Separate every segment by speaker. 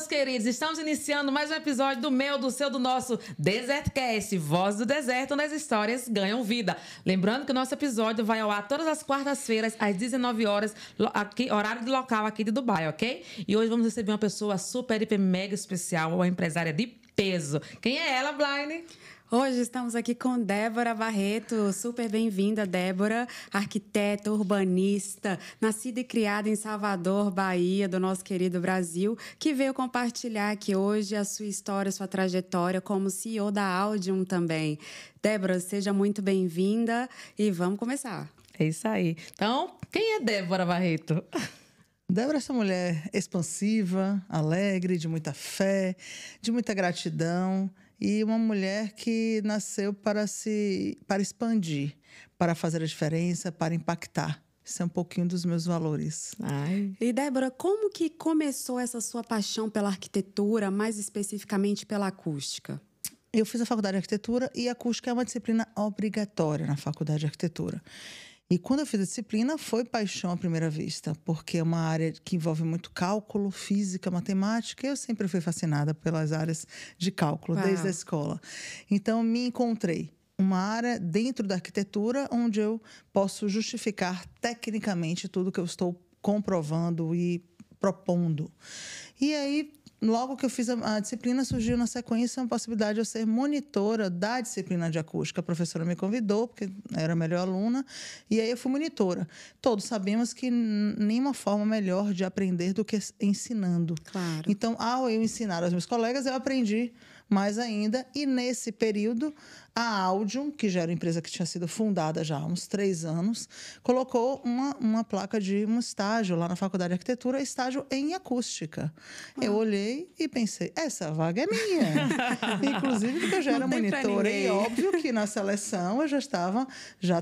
Speaker 1: meus queridos, estamos iniciando mais um episódio do meu, do seu, do nosso Desertcast, Voz do Deserto, onde as histórias ganham vida. Lembrando que o nosso episódio vai ao ar todas as quartas-feiras, às 19 horas, aqui, horário de local aqui de Dubai, ok? E hoje vamos receber uma pessoa super, hiper, mega especial, uma empresária de peso. Quem é ela, Blaine?
Speaker 2: Hoje estamos aqui com Débora Barreto. Super bem-vinda, Débora. Arquiteta, urbanista, nascida e criada em Salvador, Bahia, do nosso querido Brasil, que veio compartilhar aqui hoje a sua história, sua trajetória como CEO da Audium também. Débora, seja muito bem-vinda e vamos começar.
Speaker 1: É isso aí. Então, quem é Débora Barreto?
Speaker 3: Débora é essa mulher expansiva, alegre, de muita fé, de muita gratidão e uma mulher que nasceu para expandir, para fazer a diferença, para impactar. Isso é um pouquinho dos meus valores.
Speaker 2: Ai. E, Débora, como que começou essa sua paixão pela arquitetura, mais especificamente pela acústica?
Speaker 3: Eu fiz a faculdade de arquitetura e a acústica é uma disciplina obrigatória na faculdade de arquitetura. E quando eu fiz a disciplina, foi paixão à primeira vista, porque é uma área que envolve muito cálculo, física, matemática. Eu sempre fui fascinada pelas áreas de cálculo, desde a escola. Então, me encontrei uma área dentro da arquitetura onde eu posso justificar tecnicamente tudo que eu estou comprovando e propondo. E aí, logo que eu fiz a disciplina, surgiu na sequência uma possibilidade de eu ser monitora da disciplina de acústica. A professora me convidou, porque era a melhor aluna, e aí eu fui monitora. Todos sabemos que nenhuma forma melhor de aprender do que ensinando.
Speaker 2: Claro.
Speaker 3: Então, ao eu ensinar aos meus colegas, eu aprendi mais ainda. E nesse período, a Audium, que já era uma empresa que tinha sido fundada já há uns 3 anos, colocou uma placa de um estágio lá na Faculdade de Arquitetura, estágio em acústica. Eu olhei e pensei, essa vaga é minha. Inclusive porque eu já era monitora. E óbvio que na seleção eu já estava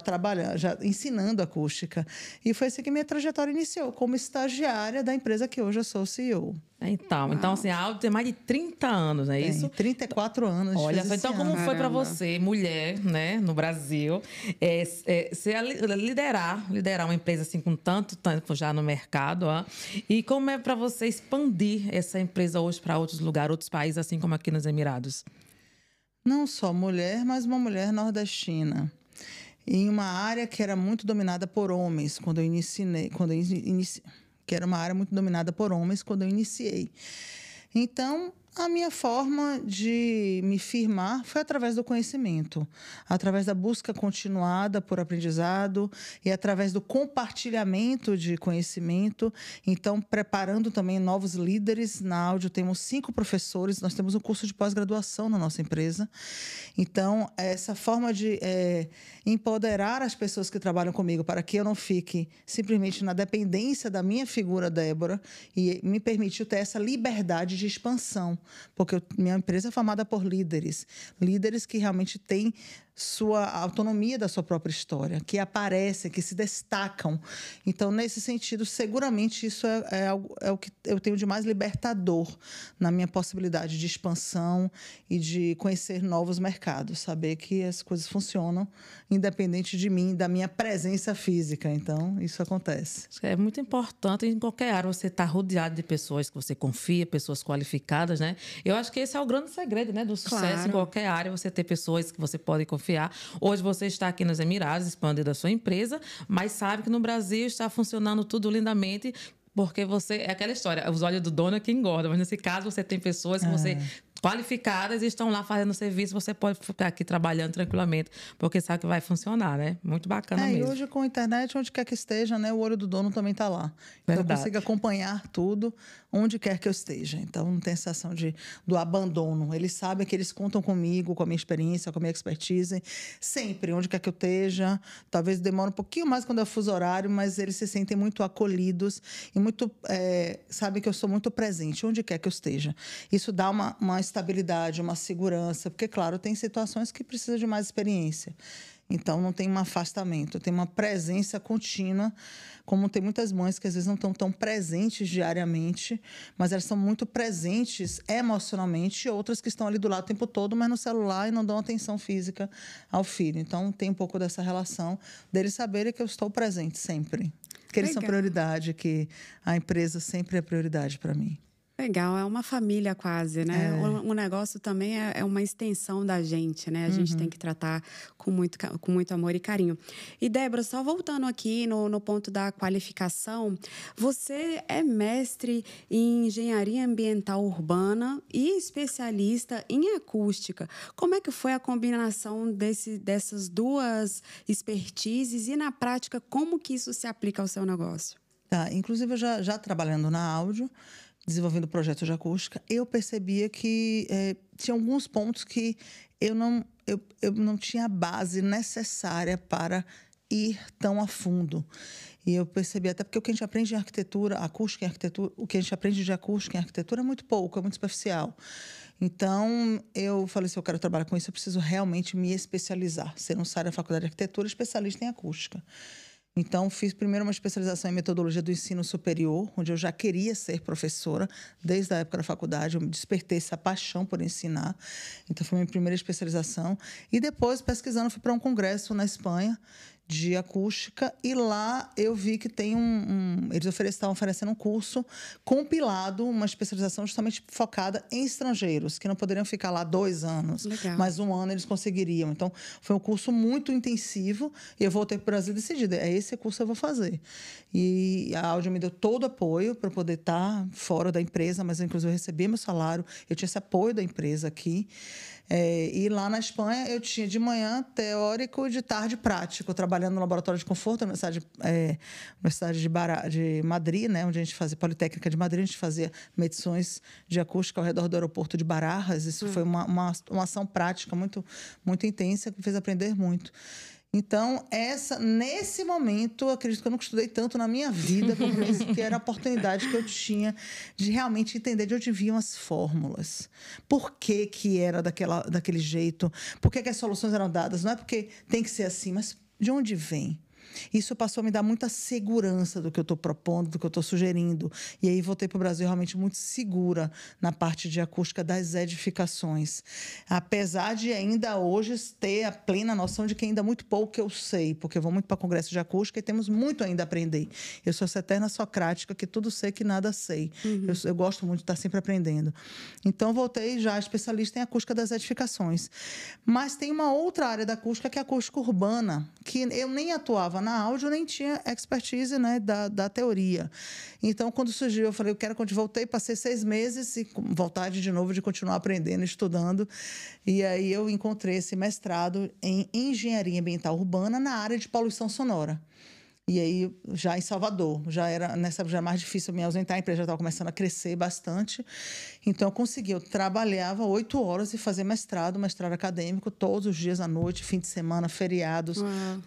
Speaker 3: trabalhando, já ensinando acústica. E foi assim que minha trajetória iniciou, como estagiária da empresa que hoje eu sou CEO.
Speaker 1: Então assim, a Audium tem mais de 30 anos, não é isso?
Speaker 3: 34 anos.
Speaker 1: Olha só, então como foi para você, mulher, né, no Brasil, liderar uma empresa assim com tanto tempo já no mercado, e como é para você expandir essa empresa hoje para outros lugares, outros países, assim como aqui nos Emirados?
Speaker 3: Não só mulher, mas uma mulher nordestina. Em uma área que era muito dominada por homens, que era uma área muito dominada por homens quando eu iniciei. Então, a minha forma de me firmar foi através do conhecimento, através da busca continuada por aprendizado e através do compartilhamento de conhecimento. Então, preparando também novos líderes. Na Audium temos 5 professores, nós temos um curso de pós-graduação na nossa empresa. Então, essa forma de empoderar as pessoas que trabalham comigo para que eu não fique simplesmente na dependência da minha figura, Débora, e me permitiu ter essa liberdade de expansão. Porque minha empresa é formada por líderes que realmente têm sua autonomia da sua própria história, que aparecem, que se destacam. Então, nesse sentido, seguramente isso é o que eu tenho de mais libertador na minha possibilidade de expansão e de conhecer novos mercados, saber que as coisas funcionam independente de mim, da minha presença física. Então, isso acontece.
Speaker 1: É muito importante em qualquer área você estar rodeado de pessoas que você confia, pessoas qualificadas, né? Eu acho que esse é o grande segredo, né, do sucesso. Claro. Em qualquer área, você ter pessoas que você pode confiar. Hoje você está aqui nos Emirados, expandindo a sua empresa, mas sabe que no Brasil está funcionando tudo lindamente, porque você... É aquela história, os olhos do dono é que engorda, mas nesse caso você tem pessoas que você... qualificadas e estão lá fazendo serviço, você pode ficar aqui trabalhando tranquilamente, porque sabe que vai funcionar, né? Muito bacana mesmo.
Speaker 3: E hoje com a internet, onde quer que esteja, né, o olho do dono também está lá. Então eu consigo acompanhar tudo onde quer que eu esteja. Então não tem sensação do abandono. Eles sabem que eles contam comigo, com a minha experiência, com a minha expertise, sempre, onde quer que eu esteja. Talvez demore um pouquinho mais quando é fuso horário, mas eles se sentem muito acolhidos e muito, sabem que eu sou muito presente, onde quer que eu esteja. Isso dá uma estabilidade, uma segurança, porque, claro, tem situações que precisam de mais experiência. Então, não tem um afastamento, tem uma presença contínua, como tem muitas mães que às vezes não estão tão presentes diariamente, mas elas são muito presentes emocionalmente, e outras que estão ali do lado o tempo todo, mas no celular e não dão atenção física ao filho. Então, tem um pouco dessa relação deles saberem que eu estou presente sempre. Que eles são prioridade, que a empresa sempre é prioridade para mim.
Speaker 2: Legal, é uma família quase, né? O negócio também é uma extensão da gente, né? A gente tem que tratar com muito amor e carinho. E, Débora, só voltando aqui no ponto da qualificação, você é mestre em engenharia ambiental urbana e especialista em acústica. Como é que foi a combinação dessas duas expertises e, na prática, como que isso se aplica ao seu negócio?
Speaker 3: Tá, inclusive, eu já trabalhando na áudio, desenvolvendo projetos de acústica, eu percebia que tinha alguns pontos que eu não tinha a base necessária para ir tão a fundo. E eu percebi, até porque o que a gente aprende em arquitetura, acústica em arquitetura, o que a gente aprende de acústica em arquitetura é muito pouco, é muito superficial. Então, eu falei, se eu quero trabalhar com isso, eu preciso realmente me especializar. Ser não sai da faculdade de arquitetura, especialista em acústica. Então, fiz primeiro uma especialização em metodologia do ensino superior, onde eu já queria ser professora, desde a época da faculdade. Eu me despertei essa paixão por ensinar. Então, foi minha primeira especialização. E depois, pesquisando, fui para um congresso na Espanha de acústica, e lá eu vi que tem eles estavam oferecendo um curso compilado, uma especialização justamente focada em estrangeiros, que não poderiam ficar lá 2 anos,
Speaker 2: Legal.
Speaker 3: mas 1 ano eles conseguiriam. Então, foi um curso muito intensivo, e eu voltei para o Brasil decidida, é esse curso que eu vou fazer. E a Áudio me deu todo o apoio para poder estar fora da empresa, mas inclusive eu recebi meu salário, eu tinha esse apoio da empresa aqui. E lá na Espanha eu tinha de manhã teórico e de tarde prático, trabalhando no laboratório de conforto na Universidade de Madrid, né, onde a gente fazia, Politécnica de Madrid, a gente fazia medições de acústica ao redor do aeroporto de Barajas. Isso foi uma ação prática muito, muito intensa, que me fez aprender muito. Então, nesse momento, eu acredito que eu nunca estudei tanto na minha vida, como esse, que era a oportunidade que eu tinha de realmente entender de onde vinham as fórmulas. Por que que era daquele jeito? Por que que as soluções eram dadas? Não é porque tem que ser assim, mas de onde vem? Isso passou a me dar muita segurança do que eu estou propondo, do que eu estou sugerindo. E aí voltei para o Brasil realmente muito segura na parte de acústica das edificações. Apesar de ainda hoje ter a plena noção de que ainda muito pouco eu sei, porque eu vou muito para congresso de acústica e temos muito ainda a aprender. Eu sou essa eterna socrática que tudo sei que nada sei. Eu gosto muito de estar sempre aprendendo. Então, voltei já especialista em acústica das edificações. Mas tem uma outra área da acústica, que é a acústica urbana, que eu nem atuava na áudio, nem tinha expertise, né, da teoria. Então, quando surgiu, eu falei, voltei, passei 6 meses e vontade de novo de continuar aprendendo, estudando. E aí eu encontrei esse mestrado em engenharia ambiental urbana na área de poluição sonora. E aí, já em Salvador, já era mais difícil me ausentar, a empresa já estava começando a crescer bastante. Então, eu trabalhava 8 horas e fazia mestrado acadêmico, todos os dias à noite, fim de semana, feriados.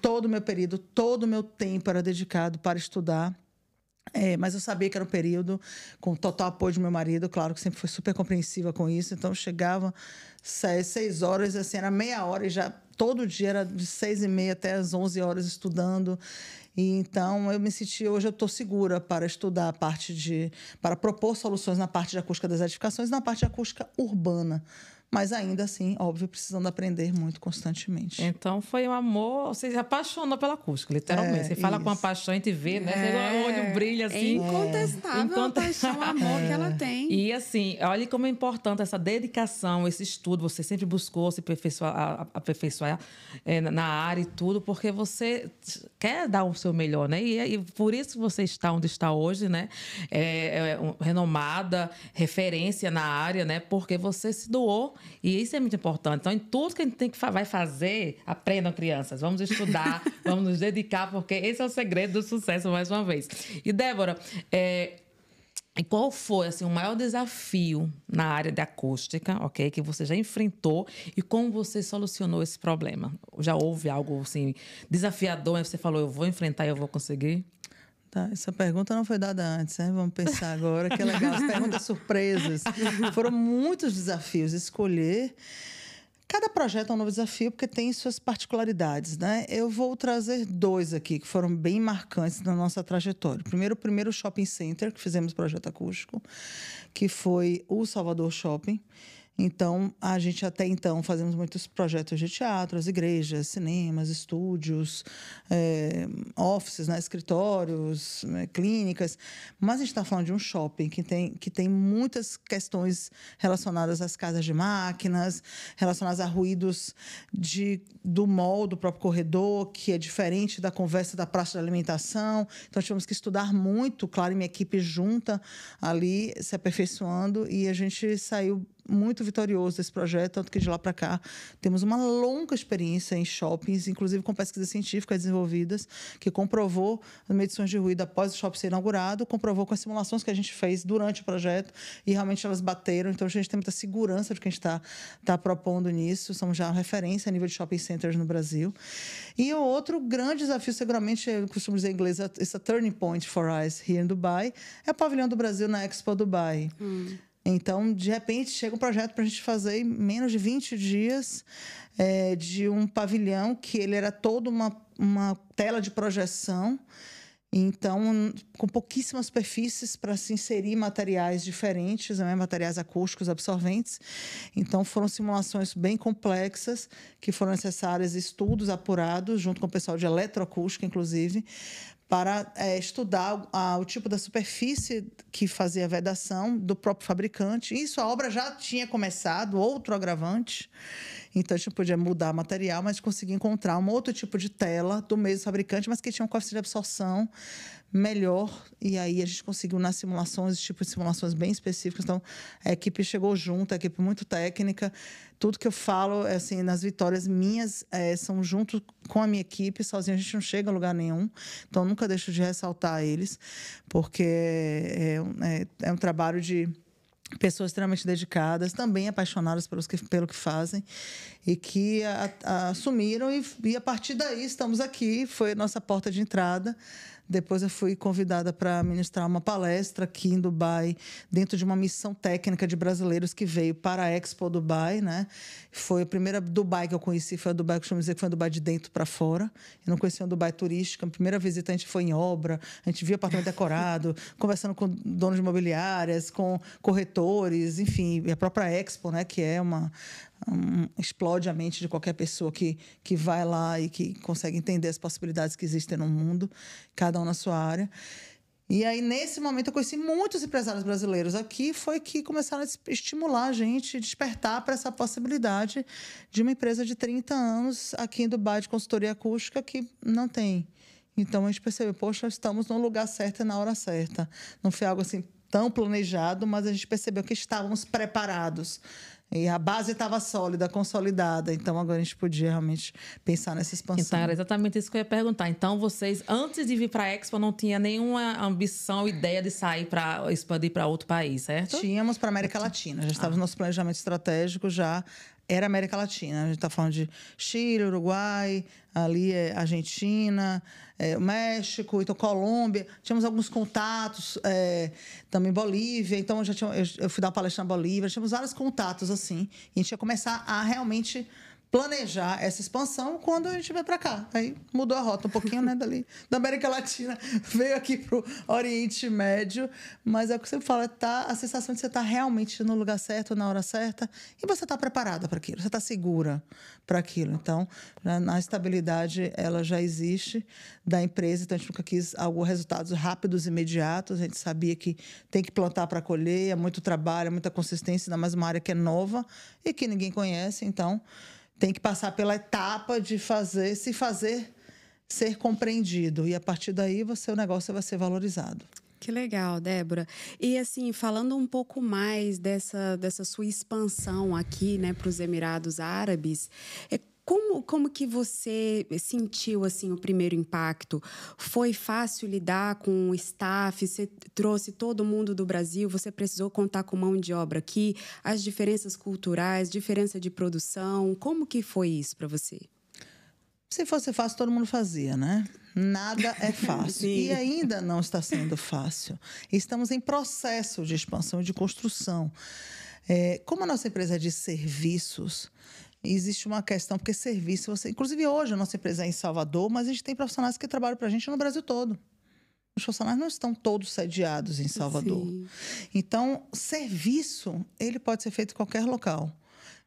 Speaker 3: Todo o meu período, todo o meu tempo era dedicado para estudar. Mas eu sabia que era um período com total apoio do meu marido, claro que sempre foi super compreensiva com isso. Então, eu chegava 6 horas, assim, era meia hora, e já todo dia era de 6h30 até as 11 horas estudando. E então, eu me senti, hoje eu estou segura para estudar para propor soluções na parte de acústica das edificações e na parte de acústica urbana. Mas ainda assim, óbvio, precisando aprender muito constantemente.
Speaker 1: Então, foi um amor... Você se apaixonou pela acústica, literalmente. Você fala com a paixão, a gente vê, né? O olho brilha, assim.
Speaker 2: É incontestável a paixão, o amor que ela tem.
Speaker 1: E, assim, olha como é importante essa dedicação, esse estudo. Você sempre buscou se aperfeiçoar na área e tudo, porque você quer dar o seu melhor, né? E por isso você está onde está hoje, né? Renomada, referência na área, né? Porque você se doou. E isso é muito importante. Então, em tudo que a gente vai fazer, aprendam, crianças. Vamos estudar, vamos nos dedicar, porque esse é o segredo do sucesso, mais uma vez. E, Débora, qual foi assim, o maior desafio na área de acústica, ok, que você já enfrentou, e como você solucionou esse problema? Já houve algo assim, desafiador, você falou, eu vou enfrentar e eu vou conseguir?
Speaker 3: Tá, essa pergunta não foi dada antes, né? Vamos pensar agora, que é legal. As perguntas surpresas. Foram muitos desafios. Escolher... Cada projeto é um novo desafio, porque tem suas particularidades, né? Eu vou trazer 2 aqui, que foram bem marcantes na nossa trajetória. Primeiro, o primeiro shopping center que fizemos projeto acústico, que foi o Salvador Shopping. Então, a gente até então fazemos muitos projetos de teatro, as igrejas, cinemas, estúdios, offices, né, escritórios, clínicas. Mas a gente está falando de um shopping que tem muitas questões relacionadas às casas de máquinas, relacionadas a ruídos do mall, do próprio corredor, que é diferente da conversa da praça de alimentação. Então, tivemos que estudar muito, claro, e minha equipe junta ali, se aperfeiçoando, e a gente saiu muito vitorioso desse projeto, tanto que de lá para cá temos uma longa experiência em shoppings, inclusive com pesquisas científicas desenvolvidas, que comprovou as medições de ruído após o shopping ser inaugurado, comprovou com as simulações que a gente fez durante o projeto e realmente elas bateram. Então, a gente tem muita segurança de que a gente está propondo nisso. Somos já uma referência a nível de shopping centers no Brasil. E o outro grande desafio, seguramente, eu costumo dizer em inglês, it's a turning point for us here in Dubai, é o pavilhão do Brasil na Expo Dubai. Então, de repente, chega um projeto para a gente fazer em menos de 20 dias de um pavilhão que ele era toda uma tela de projeção. Então, com pouquíssimas superfícies para se inserir materiais diferentes, né? Materiais acústicos absorventes. Então, foram simulações bem complexas, que foram necessárias estudos apurados, junto com o pessoal de eletroacústica, inclusive, para estudar o tipo da superfície que fazia a vedação do próprio fabricante. Isso, a obra já tinha começado, outro agravante. Então, a gente podia mudar o material, mas conseguia encontrar um outro tipo de tela do mesmo fabricante, mas que tinha um coeficiente de absorção melhor. E aí, a gente conseguiu, nas simulações, esse tipo de simulações bem específicas. Então, a equipe chegou junto, a equipe muito técnica. Tudo que eu falo, assim, nas vitórias minhas, são junto com a minha equipe. Sozinho, a gente não chega a lugar nenhum. Então, nunca deixo de ressaltar eles, porque é um trabalho de pessoas extremamente dedicadas, também apaixonadas pelo que fazem e que assumiram e a partir daí estamos aqui, foi a nossa porta de entrada. Depois eu fui convidada para ministrar uma palestra aqui em Dubai, dentro de uma missão técnica de brasileiros que veio para a Expo Dubai, né? Foi a primeira Dubai que eu conheci, foi a Dubai, eu costumo dizer que foi a Dubai de dentro para fora. Eu não conhecia uma Dubai turística. A primeira visita a gente foi em obra, a gente viu apartamento decorado, conversando com donos de imobiliárias, com corretores, enfim, e a própria Expo, né? Que é explode a mente de qualquer pessoa que vai lá e que consegue entender as possibilidades que existem no mundo, cada um na sua área. E aí, nesse momento, eu conheci muitos empresários brasileiros aqui, foi que começaram a estimular a gente, despertar para essa possibilidade de uma empresa de 30 anos aqui em Dubai, de consultoria acústica, que não tem. Então, a gente percebeu, poxa, estamos no lugar certo e na hora certa. Não foi algo assim tão planejado, mas a gente percebeu que estávamos preparados. E a base estava sólida, consolidada. Então, agora a gente podia realmente pensar nessa expansão.
Speaker 1: Então, era exatamente isso que eu ia perguntar. Então, vocês, antes de vir para a Expo, não tinha nenhuma ambição, ideia de sair para expandir para outro país, certo?
Speaker 3: Tínhamos para a América Latina. Já estava no nosso planejamento estratégico, já era América Latina. A gente está falando de Chile, Uruguai, ali Argentina, México, então Colômbia. Tínhamos alguns contatos, também Bolívia. Então, eu fui dar uma palestra na Bolívia. Tínhamos vários contatos, assim. E a gente ia começar a realmente planejar essa expansão quando a gente veio para cá. Aí mudou a rota um pouquinho, né, dali da América Latina, veio aqui para o Oriente Médio, mas é o que você fala, a sensação de você estar realmente no lugar certo, na hora certa, e você está preparada para aquilo, você está segura para aquilo. Então, a estabilidade, ela já existe da empresa, então a gente nunca quis resultados rápidos e imediatos, a gente sabia que tem que plantar para colher, é muito trabalho, é muita consistência, ainda mais uma área que é nova e que ninguém conhece, então tem que passar pela etapa de se fazer ser compreendido. E, a partir daí, o negócio vai ser valorizado.
Speaker 2: Que legal, Débora. E, assim, falando um pouco mais dessa sua expansão aqui, né, para os Emirados Árabes, como que você sentiu, assim, o primeiro impacto? Foi fácil lidar com o staff? Você trouxe todo mundo do Brasil? Você precisou contar com mão de obra aqui? As diferenças culturais, diferença de produção? Como que foi isso para você?
Speaker 3: Se fosse fácil, todo mundo fazia, né? Nada é fácil. E ainda não está sendo fácil. Estamos em processo de expansão e de construção. Como a nossa empresa é de serviços, existe uma questão, porque serviço, inclusive hoje a nossa empresa é em Salvador, mas a gente tem profissionais que trabalham para a gente no Brasil todo. os funcionários não estão todos sediados em Salvador.
Speaker 2: Sim.
Speaker 3: Então, serviço, ele pode ser feito em qualquer local.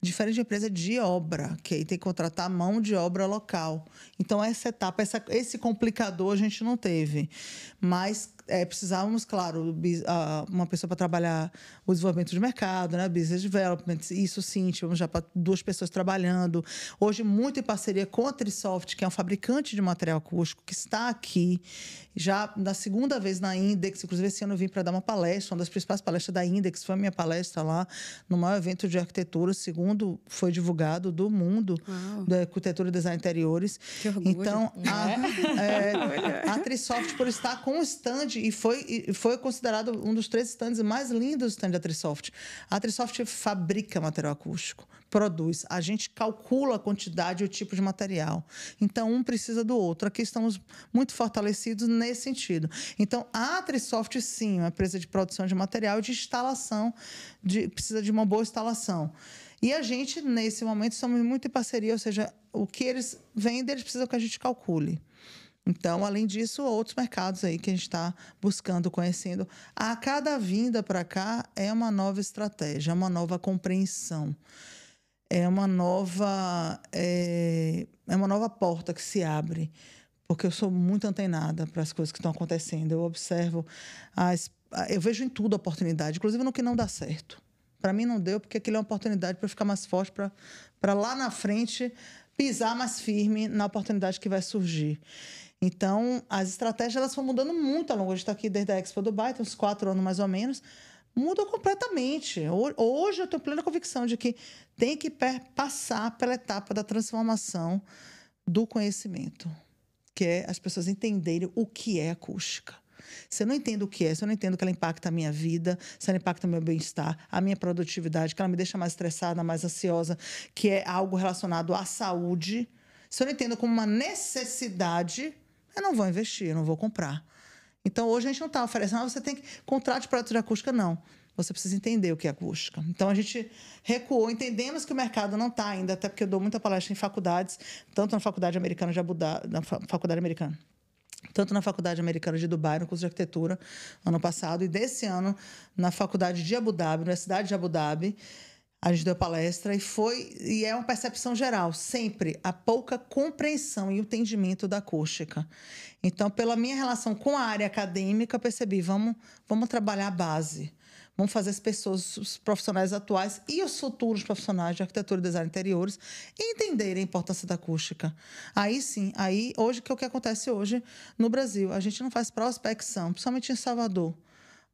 Speaker 3: Diferente de empresa de obra, que aí tem que contratar mão de obra local. Então, essa etapa, esse complicador a gente não teve. Mas precisávamos, claro, uma pessoa para trabalhar o desenvolvimento de mercado, né? Business development, isso sim, tivemos já 2 pessoas trabalhando. Hoje, muito em parceria com a Trisoft, que é um fabricante de material acústico, que está aqui já na segunda vez na Index. Inclusive, esse ano eu vim para dar uma palestra, uma das principais palestras da Index, foi a minha palestra lá, no maior evento de arquitetura, segundo foi divulgado do mundo, da arquitetura e design interiores.
Speaker 2: Que orgulho.
Speaker 3: Então, a Trisoft, por estar com o stand, e foi considerado um dos 3 stands mais lindos do stand da Trisoft. A Trisoft fabrica material acústico, produz. A gente calcula a quantidade e o tipo de material. Então, um precisa do outro. Aqui estamos muito fortalecidos nesse sentido. Então, a Trisoft, sim, é uma empresa de produção de material e de instalação, precisa de uma boa instalação. E a gente, nesse momento, estamos muito em parceria, ou seja, o que eles vendem, eles precisam que a gente calcule. Então, além disso, outros mercados aí que a gente está buscando, conhecendo. A cada vinda para cá é uma nova estratégia, é uma nova compreensão. É uma nova porta que se abre, porque eu sou muito antenada para as coisas que estão acontecendo. Eu observo, eu vejo em tudo a oportunidade, inclusive no que não dá certo. Para mim não deu, porque aquilo é uma oportunidade para eu ficar mais forte, para lá na frente pisar mais firme na oportunidade que vai surgir. Então, as estratégias elas foram mudando muito ao longo. A gente está aqui desde a Expo Dubai, tem uns 4 anos mais ou menos. Mudou completamente. Hoje eu tenho plena convicção de que tem que passar pela etapa da transformação do conhecimento, que é as pessoas entenderem o que é acústica. Se eu não entendo o que é, se eu não entendo que ela impacta a minha vida, se ela impacta o meu bem-estar, a minha produtividade, que ela me deixa mais estressada, mais ansiosa, que é algo relacionado à saúde, se eu não entendo como uma necessidade, eu não vou investir, eu não vou comprar. Então, hoje a gente não está oferecendo, você tem que contratar produto de acústica, não. Você precisa entender o que é acústica. Então, a gente recuou, entendemos que o mercado não está ainda, até porque eu dou muita palestra em faculdades, tanto na Faculdade Americana de Abu Dhabi, na Faculdade Americana, tanto na Faculdade Americana de Dubai, no curso de arquitetura, ano passado, e desse ano, na Faculdade de Abu Dhabi, Universidade de Abu Dhabi, a gente deu palestra e é uma percepção geral, sempre a pouca compreensão e entendimento da acústica. Então, pela minha relação com a área acadêmica, eu percebi, vamos trabalhar a base. Vamos fazer as pessoas, os profissionais atuais e os futuros profissionais de arquitetura e design interiores entenderem a importância da acústica. Aí sim, hoje, que é o que acontece hoje no Brasil. A gente não faz prospecção, principalmente em Salvador.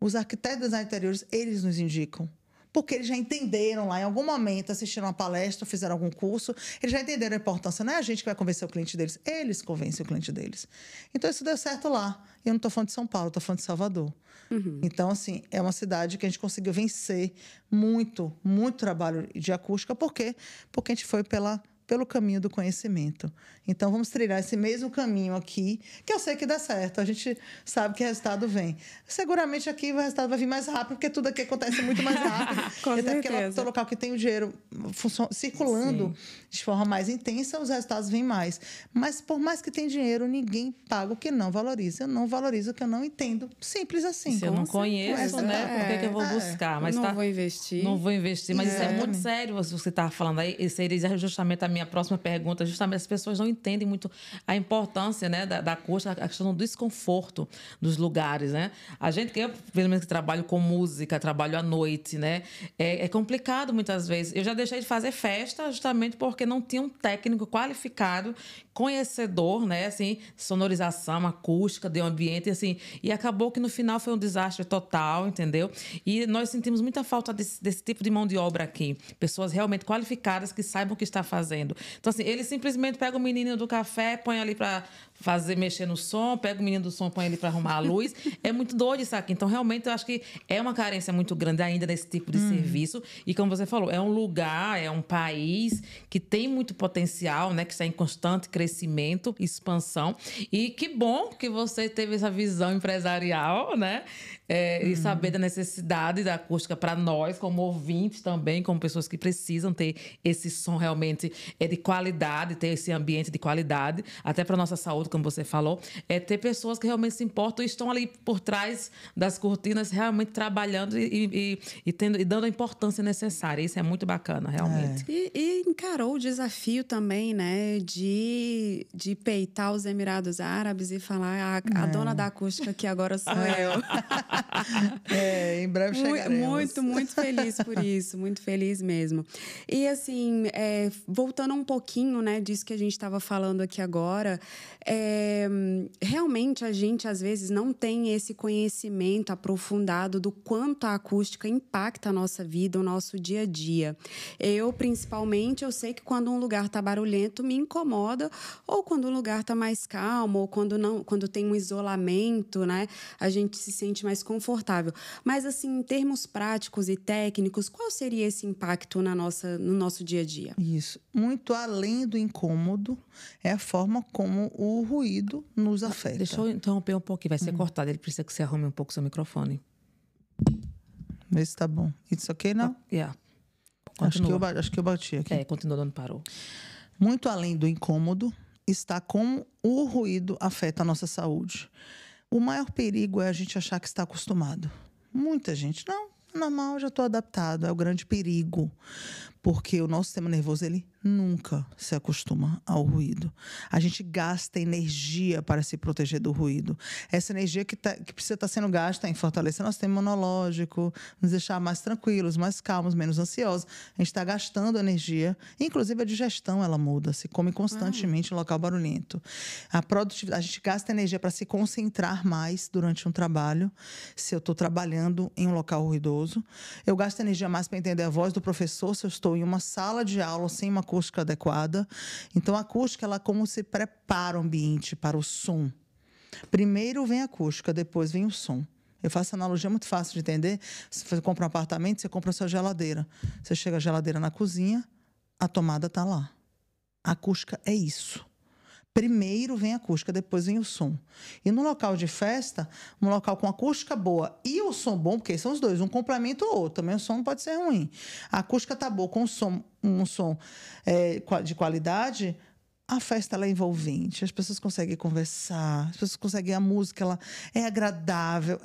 Speaker 3: Os arquitetos e design interiores, eles nos indicam. Porque eles já entenderam lá, em algum momento, assistiram uma palestra, fizeram algum curso, eles já entenderam a importância. Não é a gente que vai convencer o cliente deles, eles convencem o cliente deles. Então, isso deu certo lá. Eu não estou falando de São Paulo, estou falando de Salvador. Uhum. Então, assim, é uma cidade que a gente conseguiu vencer muito trabalho de acústica. Por quê? Porque a gente foi pelo caminho do conhecimento. Então, vamos trilhar esse mesmo caminho aqui, que eu sei que dá certo. A gente sabe que o resultado vem. Seguramente aqui o resultado vai vir mais rápido, porque tudo aqui acontece muito mais rápido.
Speaker 2: Com
Speaker 3: até
Speaker 2: certeza.
Speaker 3: porque é o local que tem o dinheiro circulando de forma mais intensa, os resultados vêm mais. Mas, por mais que tenha dinheiro, ninguém paga o que não valoriza. Eu não valorizo o que eu não entendo. Simples assim.
Speaker 1: Se eu não conheço, né? Por que eu vou buscar? Mas
Speaker 2: não vou investir.
Speaker 1: Não vou investir. Mas isso é muito sério, você está falando aí. Isso seria justamente a minha próxima pergunta. Justamente as pessoas não entendem muito a importância, né, da acústica, a questão do desconforto dos lugares, né? A gente, eu, pelo menos que trabalho com música, trabalho à noite, né? É complicado muitas vezes. Eu já deixei de fazer festa justamente porque não tinha um técnico qualificado, conhecedor, né, assim, sonorização, acústica, de um ambiente, assim, e acabou que no final foi um desastre total, entendeu? E nós sentimos muita falta desse tipo de mão de obra aqui, pessoas realmente qualificadas que saibam o que está fazendo. Então, assim, ele simplesmente pega o menino do café, põe ali para mexer no som, pega o menino do som, põe ele para arrumar a luz. É muito doido isso aqui. Então, realmente, eu acho que é uma carência muito grande ainda nesse tipo de serviço. E, como você falou, é um lugar, é um país que tem muito potencial, né? Que está em constante crescimento, expansão. E que bom que você teve essa visão empresarial, né? E saber da necessidade da acústica para nós, como ouvintes também, como pessoas que precisam ter esse som realmente de qualidade, ter esse ambiente de qualidade, até para nossa saúde, como você falou, é ter pessoas que realmente se importam e estão ali por trás das cortinas, realmente trabalhando e dando a importância necessária. Isso é muito bacana, realmente.
Speaker 2: E encarou o desafio também, né, de peitar os Emirados Árabes e falar a dona da acústica que agora sou eu.
Speaker 3: Em breve chegaremos.
Speaker 2: Muito feliz por isso, muito feliz mesmo. E assim, voltando um pouquinho, né, disso que a gente estava falando aqui agora, realmente a gente às vezes não tem esse conhecimento aprofundado do quanto a acústica impacta a nossa vida, o nosso dia a dia. Eu, principalmente, eu sei que quando um lugar está barulhento me incomoda, ou quando um lugar está mais calmo, ou quando tem um isolamento, né, a gente se sente mais confortável. Mas, assim, em termos práticos e técnicos, qual seria esse impacto no nosso dia a dia?
Speaker 3: Isso. Muito além do incômodo, é a forma como o ruído nos afeta.
Speaker 1: Deixa eu interromper um pouquinho, vai ser cortado. Ele precisa que você arrume um pouco o seu microfone.
Speaker 3: Vê se tá bom. Isso ok, não? Acho que eu bati aqui.
Speaker 1: Continua onde parou.
Speaker 3: Muito além do incômodo, está como o ruído afeta a nossa saúde. O maior perigo é a gente achar que está acostumado. Muita gente, não, normal, já estou adaptado. É o grande perigo. Porque o nosso sistema nervoso, ele nunca se acostuma ao ruído. A gente gasta energia para se proteger do ruído. Essa energia que precisa estar sendo gasta em fortalecer nosso sistema imunológico, nos deixar mais tranquilos, mais calmos, menos ansiosos. A gente está gastando energia. Inclusive, a digestão, ela muda. Se come constantemente em local barulhento. A produtividade, a gente gasta energia para se concentrar mais durante um trabalho. Se eu estou trabalhando em um local ruidoso. Eu gasto energia mais para entender a voz do professor, se eu estou em uma sala de aula sem uma acústica adequada. Então, a acústica, ela como se prepara o ambiente para o som. Primeiro vem a acústica, depois vem o som. Eu faço analogia muito fácil de entender. Se você compra um apartamento, você compra a sua geladeira. Você chega a geladeira na cozinha, a tomada está lá. A acústica é isso. Primeiro vem a acústica, depois vem o som. E no local de festa, um local com acústica boa e o som bom, porque são os dois, um complementa o outro. Também o som não pode ser ruim. A acústica está boa com um som de qualidade, a festa ela é envolvente. As pessoas conseguem conversar, as pessoas conseguem... A música ela é agradável.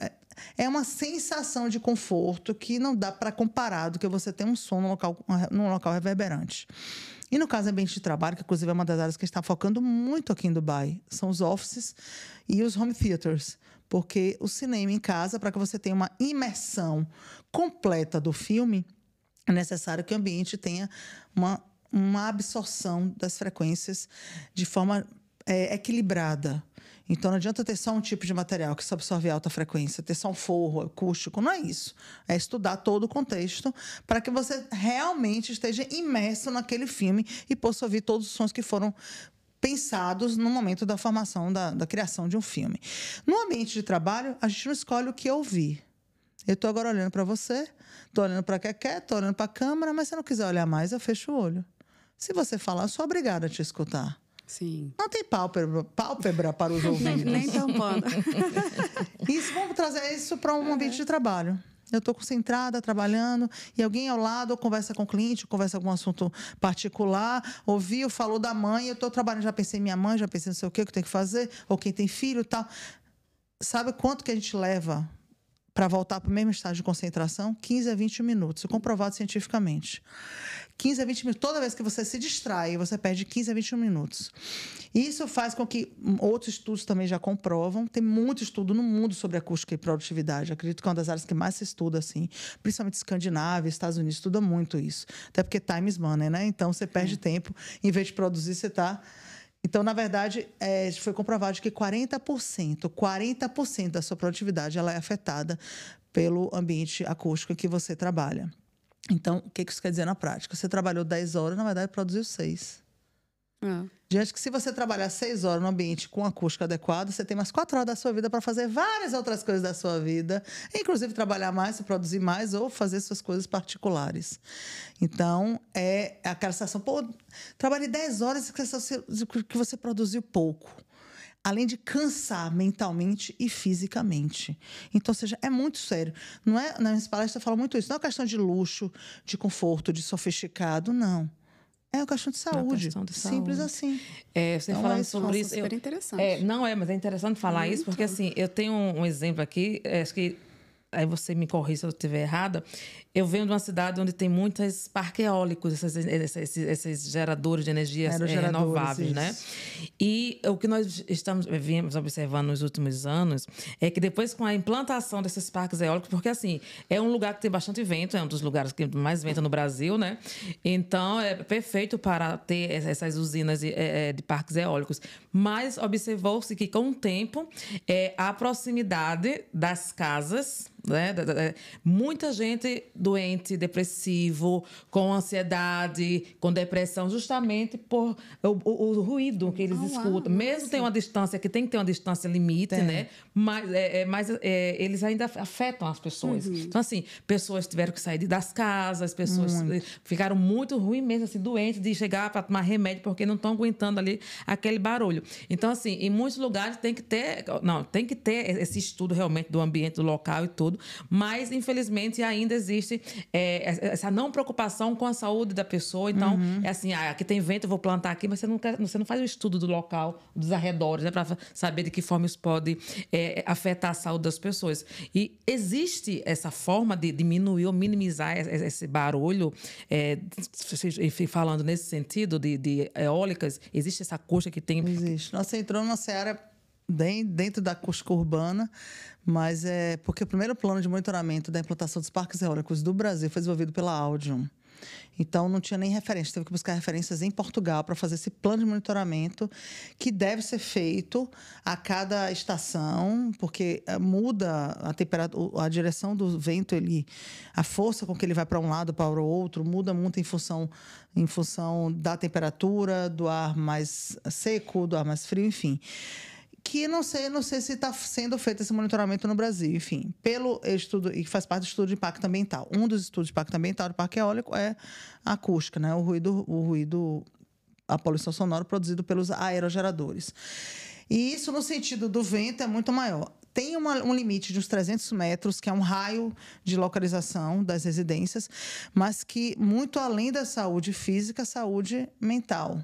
Speaker 3: É uma sensação de conforto que não dá para comparar do que você ter um som num local reverberante. E no caso do ambiente de trabalho, que inclusive é uma das áreas que a gente está focando muito aqui em Dubai, são os offices e os home theaters. Porque o cinema em casa, para que você tenha uma imersão completa do filme, é necessário que o ambiente tenha uma absorção das frequências de forma equilibrada. Então, não adianta ter só um tipo de material que absorve alta frequência, ter só um forro acústico, não é isso. É estudar todo o contexto para que você realmente esteja imerso naquele filme e possa ouvir todos os sons que foram pensados no momento da formação, da criação de um filme. No ambiente de trabalho, a gente não escolhe o que ouvir. Eu estou agora olhando para você, estou olhando para quem quer, estou olhando para a câmera, mas se eu não quiser olhar mais, eu fecho o olho. Se você falar, eu sou obrigada a te escutar.
Speaker 2: Sim.
Speaker 3: Não tem pálpebra para os ouvidos.
Speaker 2: Nem tampando.
Speaker 3: Vamos trazer isso para um ambiente de trabalho. Eu estou concentrada, trabalhando, e alguém ao lado conversa com o cliente, conversa com algum assunto particular, ouviu, falou da mãe, eu estou trabalhando, já pensei em minha mãe, já pensei não sei o que eu tenho que fazer, ou quem tem filho e tal. Sabe quanto que a gente leva para voltar para o mesmo estágio de concentração? 15 a 20 minutos, comprovado cientificamente. 15 a 20 minutos. Toda vez que você se distrai, você perde 15 a 21 minutos. Isso faz com que outros estudos também já comprovam. Tem muito estudo no mundo sobre acústica e produtividade. Acredito que é uma das áreas que mais se estuda, assim. Principalmente Escandinávia, Estados Unidos, estuda muito isso. Até porque time is money, né? Então, você perde tempo. Em vez de produzir, você está... Então, na verdade, foi comprovado que 40% da sua produtividade ela é afetada pelo ambiente acústico que você trabalha. Então, o que isso quer dizer na prática? Você trabalhou 10 horas, na verdade, produziu 6. Diante que se você trabalhar 6 horas no ambiente com acústica adequada, você tem mais 4 horas da sua vida para fazer várias outras coisas da sua vida, inclusive trabalhar mais, produzir mais ou fazer suas coisas particulares. Então, é aquela sensação, trabalhei 10 horas que você produziu pouco. Além de cansar mentalmente e fisicamente. Então, ou seja, é muito sério. Não é, na minha palestra eu falo muito isso. Não é uma questão de luxo, de conforto, de sofisticado, não. É uma questão de saúde. Simples assim.
Speaker 1: Você então, falando sobre isso...
Speaker 2: super interessante.
Speaker 1: Mas é interessante falar isso, porque assim, eu tenho um exemplo aqui, acho que aí você me corrija se eu estiver errada. Eu venho de uma cidade onde tem muitos parques eólicos, esses geradores de energia renováveis, né? E o que nós viemos observando nos últimos anos é que depois com a implantação desses parques eólicos, porque assim, é um lugar que tem bastante vento, é um dos lugares que mais venta no Brasil, né? Então, é perfeito para ter essas usinas de parques eólicos. Mas observou-se que com o tempo, a proximidade das casas, né? Muita gente doente, depressivo, com ansiedade, com depressão, justamente por o ruído que eles escutam. Mesmo tem uma distância, que tem que ter uma distância limite, né? Mas eles ainda afetam as pessoas. Então, assim, pessoas tiveram que sair das casas, pessoas ficaram muito ruins mesmo, assim, doentes, de chegar para tomar remédio, porque não estão aguentando ali aquele barulho. Então, assim, em muitos lugares tem que ter esse estudo realmente do ambiente, do local e tudo, mas, infelizmente, ainda existe essa não preocupação com a saúde da pessoa. Então, é assim, aqui tem vento, eu vou plantar aqui, mas você não faz o estudo do local, dos arredores, né, para saber de que forma isso pode afetar a saúde das pessoas. E existe essa forma de diminuir ou minimizar esse barulho, falando nesse sentido de eólicas, existe essa acústica que tem...
Speaker 3: Existe. Nós entramos numa seara dentro da acústica urbana, mas porque o primeiro plano de monitoramento da implantação dos parques eólicos do Brasil foi desenvolvido pela Audium. Então, não tinha nem referência. Teve que buscar referências em Portugal para fazer esse plano de monitoramento, que deve ser feito a cada estação, porque muda a temperatura, a direção do vento, a força com que ele vai para um lado, para o outro, muda muito em função da temperatura, do ar mais seco, do ar mais frio, enfim. Que não sei se está sendo feito esse monitoramento no Brasil, enfim, pelo estudo, e faz parte do estudo de impacto ambiental. Um dos estudos de impacto ambiental do parque eólico é a acústica, né? O ruído, a poluição sonora produzido pelos aerogeradores. E isso, no sentido do vento, é muito maior. Tem um limite de uns 300 metros, que é um raio de localização das residências, mas que, muito além da saúde física, saúde mental.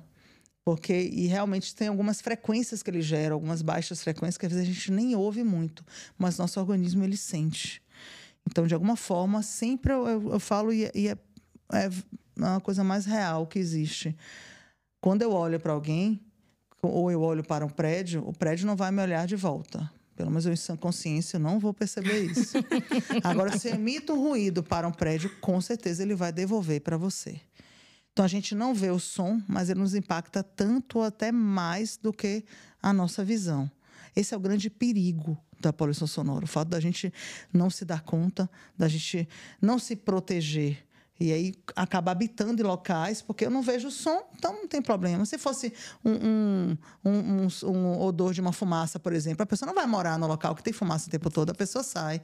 Speaker 3: E realmente tem algumas frequências que ele gera, algumas baixas frequências que às vezes a gente nem ouve muito, mas nosso organismo ele sente. Então, de alguma forma, sempre eu falo, e é uma coisa mais real que existe. Quando eu olho para alguém, ou eu olho para um prédio, o prédio não vai me olhar de volta. Pelo menos eu, em sã consciência, não vou perceber isso. Agora, se eu emito um ruído para um prédio, com certeza ele vai devolver para você. Então, a gente não vê o som, mas ele nos impacta tanto ou até mais do que a nossa visão. Esse é o grande perigo da poluição sonora. O fato da gente não se dar conta, da gente não se proteger. E aí, acabar habitando em locais, porque eu não vejo o som, então não tem problema. Se fosse um odor de uma fumaça, por exemplo, a pessoa não vai morar no local que tem fumaça o tempo todo, a pessoa sai.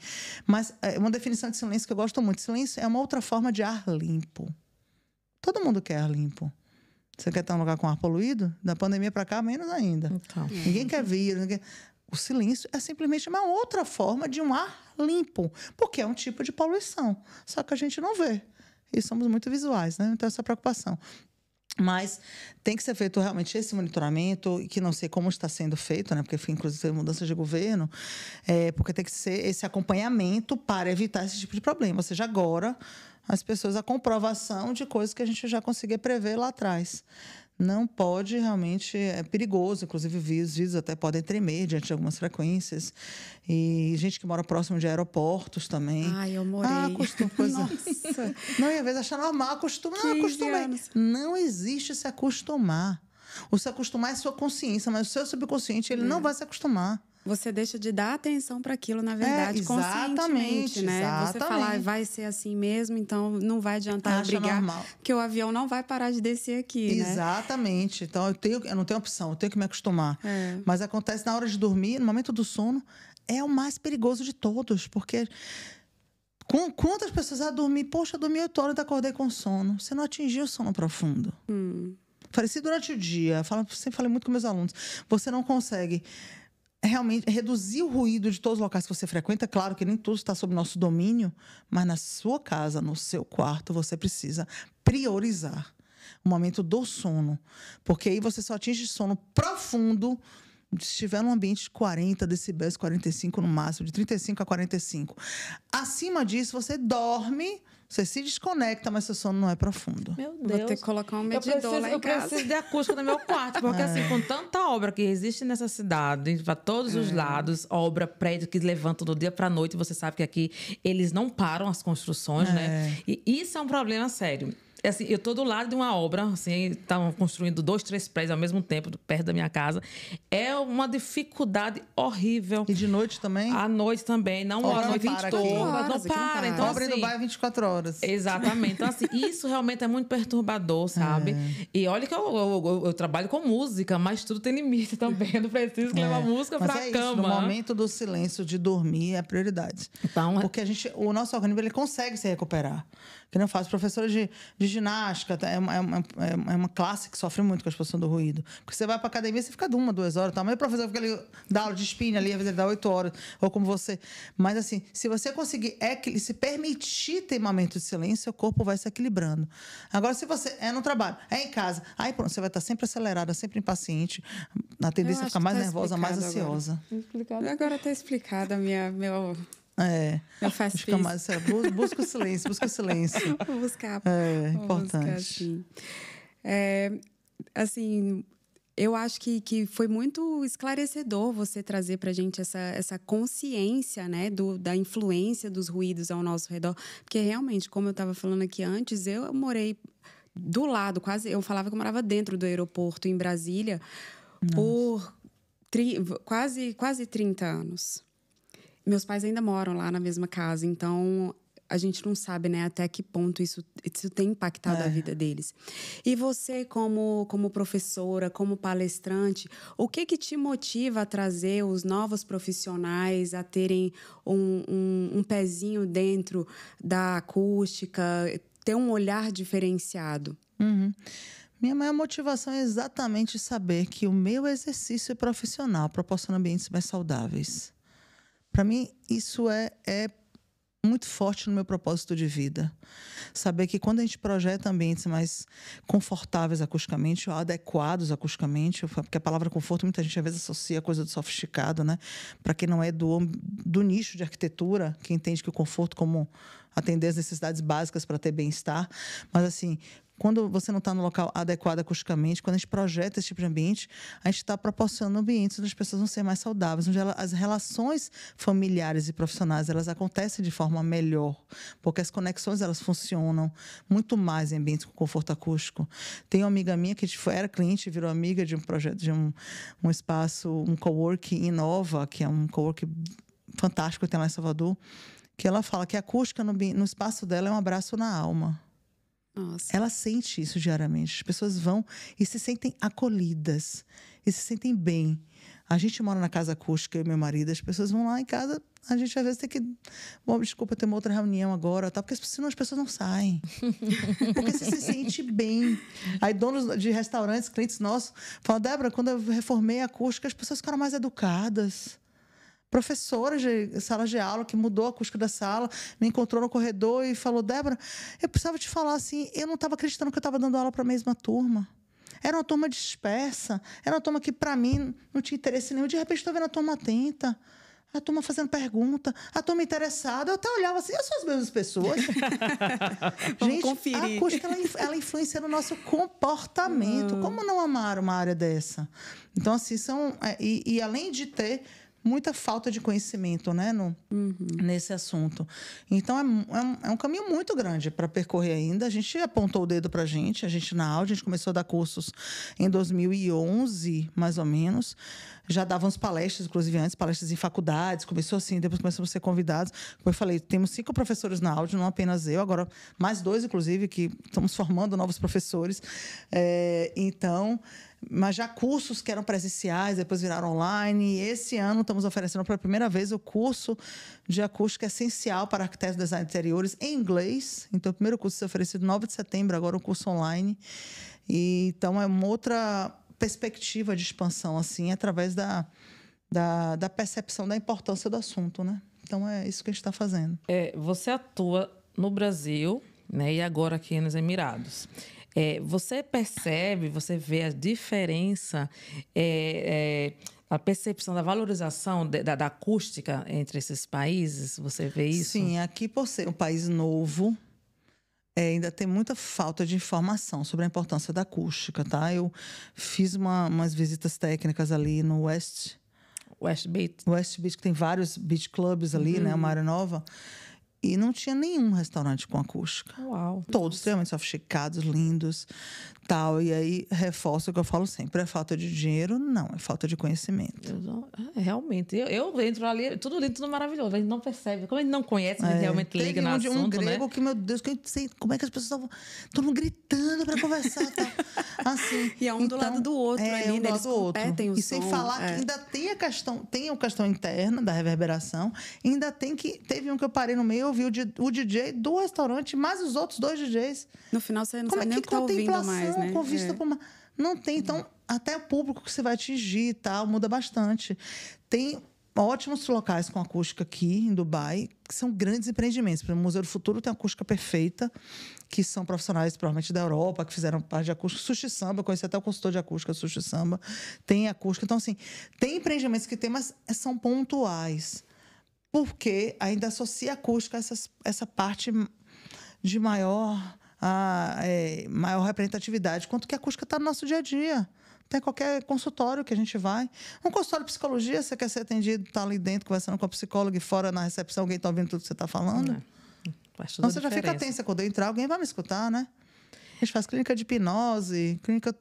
Speaker 3: Mas uma definição de silêncio que eu gosto muito. Silêncio é uma outra forma de ar limpo. Todo mundo quer ar limpo. Você quer estar num lugar com ar poluído? Da pandemia para cá, menos ainda. Então. Ninguém quer vírus. O silêncio é simplesmente uma outra forma de um ar limpo, porque é um tipo de poluição. Só que a gente não vê. E somos muito visuais, né? Então, essa preocupação. Mas tem que ser feito realmente esse monitoramento, que não sei como está sendo feito, né? Porque, inclusive, teve mudança de governo, porque tem que ser esse acompanhamento para evitar esse tipo de problema. Ou seja, agora, as pessoas, a comprovação de coisas que a gente já conseguia prever lá atrás. Não pode, realmente, é perigoso. Inclusive, os vidros até podem tremer diante de algumas frequências. E gente que mora próximo de aeroportos também.
Speaker 2: Ai, eu morei.
Speaker 3: Nossa. Não, e às vezes achar normal, acostumar. Não, acostumei. Não existe se acostumar. O se acostumar é sua consciência, mas o seu subconsciente, ele não vai se acostumar.
Speaker 2: Você deixa de dar atenção para aquilo, na verdade, conscientemente, né?
Speaker 3: Exatamente.
Speaker 2: Você falar, vai ser assim mesmo, então não vai adiantar eu brigar, normal. Porque o avião não vai parar de descer aqui, né?
Speaker 3: Exatamente. Então, eu não tenho opção, eu tenho que me acostumar. Mas acontece na hora de dormir, no momento do sono, é o mais perigoso de todos, porque... Quantas pessoas vão dormir? Poxa, eu dormi 8 horas e acordei com sono. Você não atingiu o sono profundo. Falei, se durante o dia, sempre falei muito com meus alunos, você não consegue... realmente reduzir o ruído de todos os locais que você frequenta. Claro que nem tudo está sob nosso domínio, mas na sua casa, no seu quarto, você precisa priorizar. o momento do sono. Porque aí você só atinge sono profundo se estiver num ambiente de 40 decibéis, 45 no máximo, de 35 a 45. Acima disso, você dorme, você se desconecta, mas seu sono não é profundo.
Speaker 1: Meu Deus.
Speaker 2: Vou ter que colocar um medidor lá em casa.
Speaker 1: Eu preciso de acústica no meu quarto, porque assim, com tanta obra que existe nessa cidade, para todos os lados, obra, prédio que levantam do dia para a noite, você sabe que aqui eles não param as construções, né? E isso é um problema sério. Assim, eu estou do lado de uma obra, assim, estão construindo 2, 3 prédios ao mesmo tempo, perto da minha casa. É uma dificuldade horrível.
Speaker 3: E de noite também?
Speaker 1: À noite também. Não a noite toda. Não para. Então,
Speaker 3: obra no bairro 24 horas.
Speaker 1: Exatamente. Então, assim, isso realmente é muito perturbador, sabe? E olha que eu trabalho com música, mas tudo tem limite também. Eu não preciso levar música para a cama.
Speaker 3: Isso, no momento do silêncio, de dormir, é a prioridade.
Speaker 1: Então,
Speaker 3: porque o nosso organismo ele consegue se recuperar. Que não faz. Professora de ginástica é uma classe que sofre muito com a exposição do ruído. Porque você vai para academia, você fica de 1, 2 horas. Tá? Mas o professor fica ali, dá aula de spinning ali, às vezes ele dá 8 horas. Ou como você. Mas assim, se você conseguir se permitir ter momento de silêncio, seu corpo vai se equilibrando. Agora, se você é no trabalho, é em casa, aí pronto, você vai estar sempre acelerada, sempre impaciente. A tendência é ficar mais nervosa, mais ansiosa.
Speaker 2: Agora está explicado meu
Speaker 3: fica mais, busca o silêncio, busca o silêncio.
Speaker 2: Vou buscar.
Speaker 3: É importante.
Speaker 2: Assim, eu acho que foi muito esclarecedor você trazer para a gente essa consciência, né, da influência dos ruídos ao nosso redor. Porque realmente, como eu estava falando aqui antes, eu morei do lado, eu falava que eu morava dentro do aeroporto em Brasília. Nossa. Por quase 30 anos. Meus pais ainda moram lá na mesma casa, então a gente não sabe, né, até que ponto isso tem impactado a vida deles. E você, como professora, como palestrante, o que te motiva a trazer os novos profissionais a terem um pezinho dentro da acústica, ter um olhar diferenciado?
Speaker 3: Minha maior motivação é exatamente saber que o meu exercício profissional proporciona ambientes mais saudáveis. Para mim, isso é muito forte no meu propósito de vida. Saber que quando a gente projeta ambientes mais confortáveis acusticamente, ou adequados acusticamente, porque a palavra conforto muita gente às vezes associa a coisa do sofisticado, né? Para quem não é do nicho de arquitetura, que entende que o conforto como atender as necessidades básicas para ter bem-estar. Mas, assim, quando você não está no local adequado acusticamente, quando a gente projeta esse tipo de ambiente, a gente está proporcionando ambientes onde as pessoas vão ser mais saudáveis, onde as relações familiares e profissionais elas acontecem de forma melhor, porque as conexões elas funcionam muito mais em ambientes com conforto acústico. Tem uma amiga minha que era cliente e virou amiga de um projeto, de um espaço, um coworking Inova, que é um coworking fantástico que tem lá em Salvador, que ela fala que a acústica no espaço dela é um abraço na alma.
Speaker 2: Nossa.
Speaker 3: Ela sente isso diariamente. As pessoas vão e se sentem acolhidas e se sentem bem. A gente mora na casa acústica, eu e meu marido, as pessoas vão lá em casa, a gente às vezes tem que... Bom, desculpa, ter uma outra reunião agora, tá? Porque senão as pessoas não saem. Porque você se sente bem. Aí donos de restaurantes, clientes nossos, falam, Débora, quando eu reformei a acústica, as pessoas ficaram mais educadas. Professora de sala de aula que mudou a acústica da sala, me encontrou no corredor e falou, Débora, eu precisava te falar assim, eu não estava acreditando que eu estava dando aula para a mesma turma. Era uma turma dispersa, era uma turma que para mim não tinha interesse nenhum. De repente estou vendo a turma atenta, a turma fazendo pergunta, a turma interessada. Eu até olhava assim, são as mesmas pessoas. Gente, conferir. A acústica ela influencia no nosso comportamento. Como não amar uma área dessa? Então, assim, e além de ter muita falta de conhecimento, né, nesse assunto. Então, é um caminho muito grande para percorrer ainda. A gente apontou o dedo para a gente na aula, a gente começou a dar cursos em 2011, mais ou menos. Já dávamos palestras, inclusive antes, palestras em faculdades, começou assim, depois começamos a ser convidados. Como eu falei, temos 5 professores na áudio, não apenas eu, agora mais 2, inclusive, que estamos formando novos professores. Então... Mas já cursos que eram presenciais, depois viraram online. E esse ano estamos oferecendo pela primeira vez o curso de acústica essencial para arquitetos e design de interiores em inglês. Então, o primeiro curso foi oferecido 9 de setembro, agora o curso online. Então, é uma outra perspectiva de expansão, assim, através da percepção da importância do assunto, né? Então, é isso que a gente está fazendo.
Speaker 1: Você atua no Brasil, né, e agora aqui nos Emirados. Você percebe, você vê a diferença, a percepção da valorização da acústica entre esses países? Você vê isso?
Speaker 3: Sim, aqui por ser um país novo, ainda tem muita falta de informação sobre a importância da acústica, tá? Eu fiz umas visitas técnicas ali no West Beach, que tem vários beach clubs ali, né? Uma área nova. E não tinha nenhum restaurante com acústica.
Speaker 1: Uau!
Speaker 3: Todos extremamente sofisticados, lindos, tal. E aí, reforço o que eu falo sempre. É falta de dinheiro? Não, é falta de conhecimento.
Speaker 1: Realmente. Eu entro ali, tudo lindo, tudo maravilhoso. A gente não percebe. Como a gente não conhece, a gente realmente liga no assunto,
Speaker 3: um grego
Speaker 1: né?
Speaker 3: que, meu Deus, que eu não sei como é que as pessoas estavam... Todo mundo gritando para conversar. Tá? Assim,
Speaker 2: e é um do lado do outro ali,
Speaker 3: um do lado do outro.
Speaker 2: O
Speaker 3: e sem falar que ainda tem a questão interna da reverberação. Ainda teve um que eu parei no meio, eu vi o DJ do restaurante, mais os outros 2 DJs.
Speaker 2: No final você não sabe nem o que tá ouvindo mais, né?
Speaker 3: Com vista pra uma... Não tem, então até o público que você vai atingir e tal, muda bastante. Tem ótimos locais com acústica aqui em Dubai, que são grandes empreendimentos. Por exemplo, o Museu do Futuro tem acústica perfeita, que são profissionais provavelmente da Europa, que fizeram parte de acústica. Sushi Samba, eu conheci até o consultor de acústica Sushi Samba. Tem acústica. Então, assim, tem empreendimentos que tem, mas são pontuais. Porque ainda associa a acústica a essa parte de maior representatividade, quanto que a acústica está no nosso dia a dia. Tem qualquer consultório que a gente vai. Um consultório de psicologia, você quer ser atendido, está ali dentro conversando com a psicóloga e fora na recepção alguém está ouvindo tudo que você está falando. Então você já fica tensa quando eu entrar, alguém vai me escutar, né? A gente faz clínica de hipnose, clínica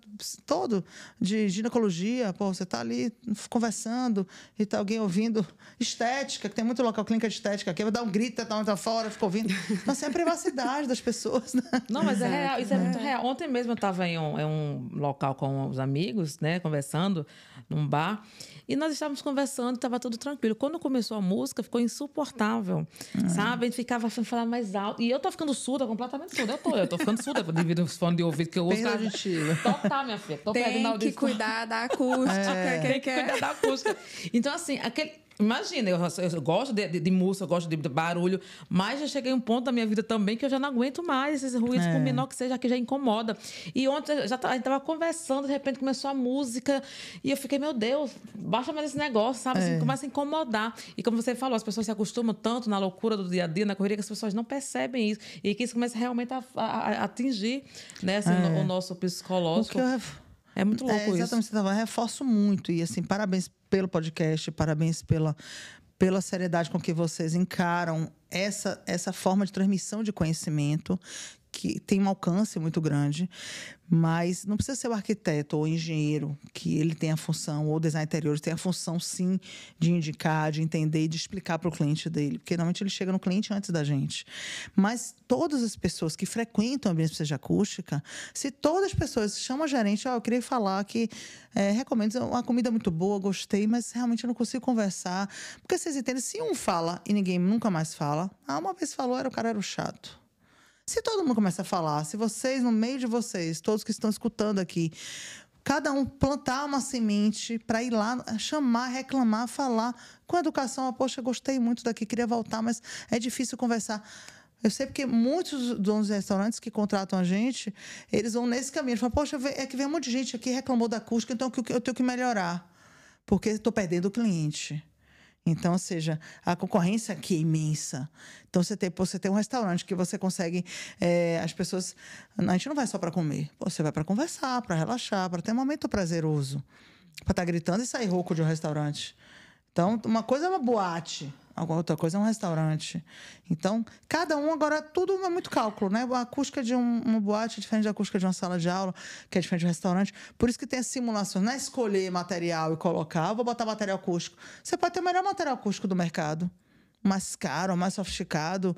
Speaker 3: de ginecologia. Pô, você está ali conversando e está alguém ouvindo. Estética, que tem muito local, clínica de estética aqui, vai dar um grito, tá fora, fica ouvindo. Então, assim, é a privacidade das pessoas, né?
Speaker 1: Não, mas é real, isso é muito real. Ontem mesmo eu estava em um local com os amigos, né, conversando, num bar, e nós estávamos conversando, estava tudo tranquilo. Quando começou a música, ficou insuportável, sabe? A gente ficava falando mais alto. E eu tô ficando surda, completamente surda. Eu tô ficando surda devido aos fones de ouvido que eu uso. Total, minha filha.
Speaker 2: Tem que cuidar da acústica.
Speaker 1: Tem que cuidar da acústica. Então, assim, imagina, eu gosto de música, eu gosto de barulho, mas já cheguei a um ponto da minha vida também que eu já não aguento mais esses ruídos, por menor que seja, que já incomoda. E ontem a gente estava conversando, de repente começou a música, e eu fiquei, meu Deus, baixa mais esse negócio, sabe? Assim, começa a incomodar. E como você falou, as pessoas se acostumam tanto na loucura do dia a dia, na correria, que as pessoas não percebem isso. E que isso começa realmente a atingir, né, assim, o nosso psicológico. É muito louco isso.
Speaker 3: Exatamente, eu reforço muito. E, assim, parabéns pelo podcast, parabéns pela seriedade com que vocês encaram essa forma de transmissão de conhecimento, que tem um alcance muito grande, mas não precisa ser o arquiteto ou o engenheiro que ele tem a função, ou o design interior tem a função, sim, de indicar, de entender e de explicar para o cliente dele, porque normalmente ele chega no cliente antes da gente. Mas todas as pessoas que frequentam o ambiente de acústica, se todas as pessoas chamam a gerente, eu queria falar que recomendo uma comida muito boa, gostei, mas realmente eu não consigo conversar, porque vocês entendem, se um fala e ninguém nunca mais fala, uma vez falou, o cara era o chato. Se todo mundo começa a falar, se vocês, no meio de vocês, todos que estão escutando aqui, cada um plantar uma semente para ir lá, chamar, reclamar, falar com educação, poxa, gostei muito daqui, queria voltar, mas é difícil conversar. Eu sei porque muitos donos de restaurantes que contratam a gente, eles vão nesse caminho. Eles falam, poxa, é que vem um monte de gente aqui reclamou da acústica, então eu tenho que melhorar, porque estou perdendo o cliente. Então, ou seja, a concorrência aqui é imensa. Então, você tem um restaurante que você consegue... as pessoas... A gente não vai só para comer. Você vai para conversar, para relaxar, para ter um momento prazeroso. Para estar gritando e sair rouco de um restaurante. Então, uma coisa é uma boate, a outra coisa é um restaurante. Então, cada um agora, tudo é muito cálculo, né? A acústica de uma boate é diferente da acústica de uma sala de aula, que é diferente de um restaurante. Por isso que tem as simulações. Não é escolher material e colocar, vou botar material acústico. Você pode ter o melhor material acústico do mercado, mais caro, mais sofisticado,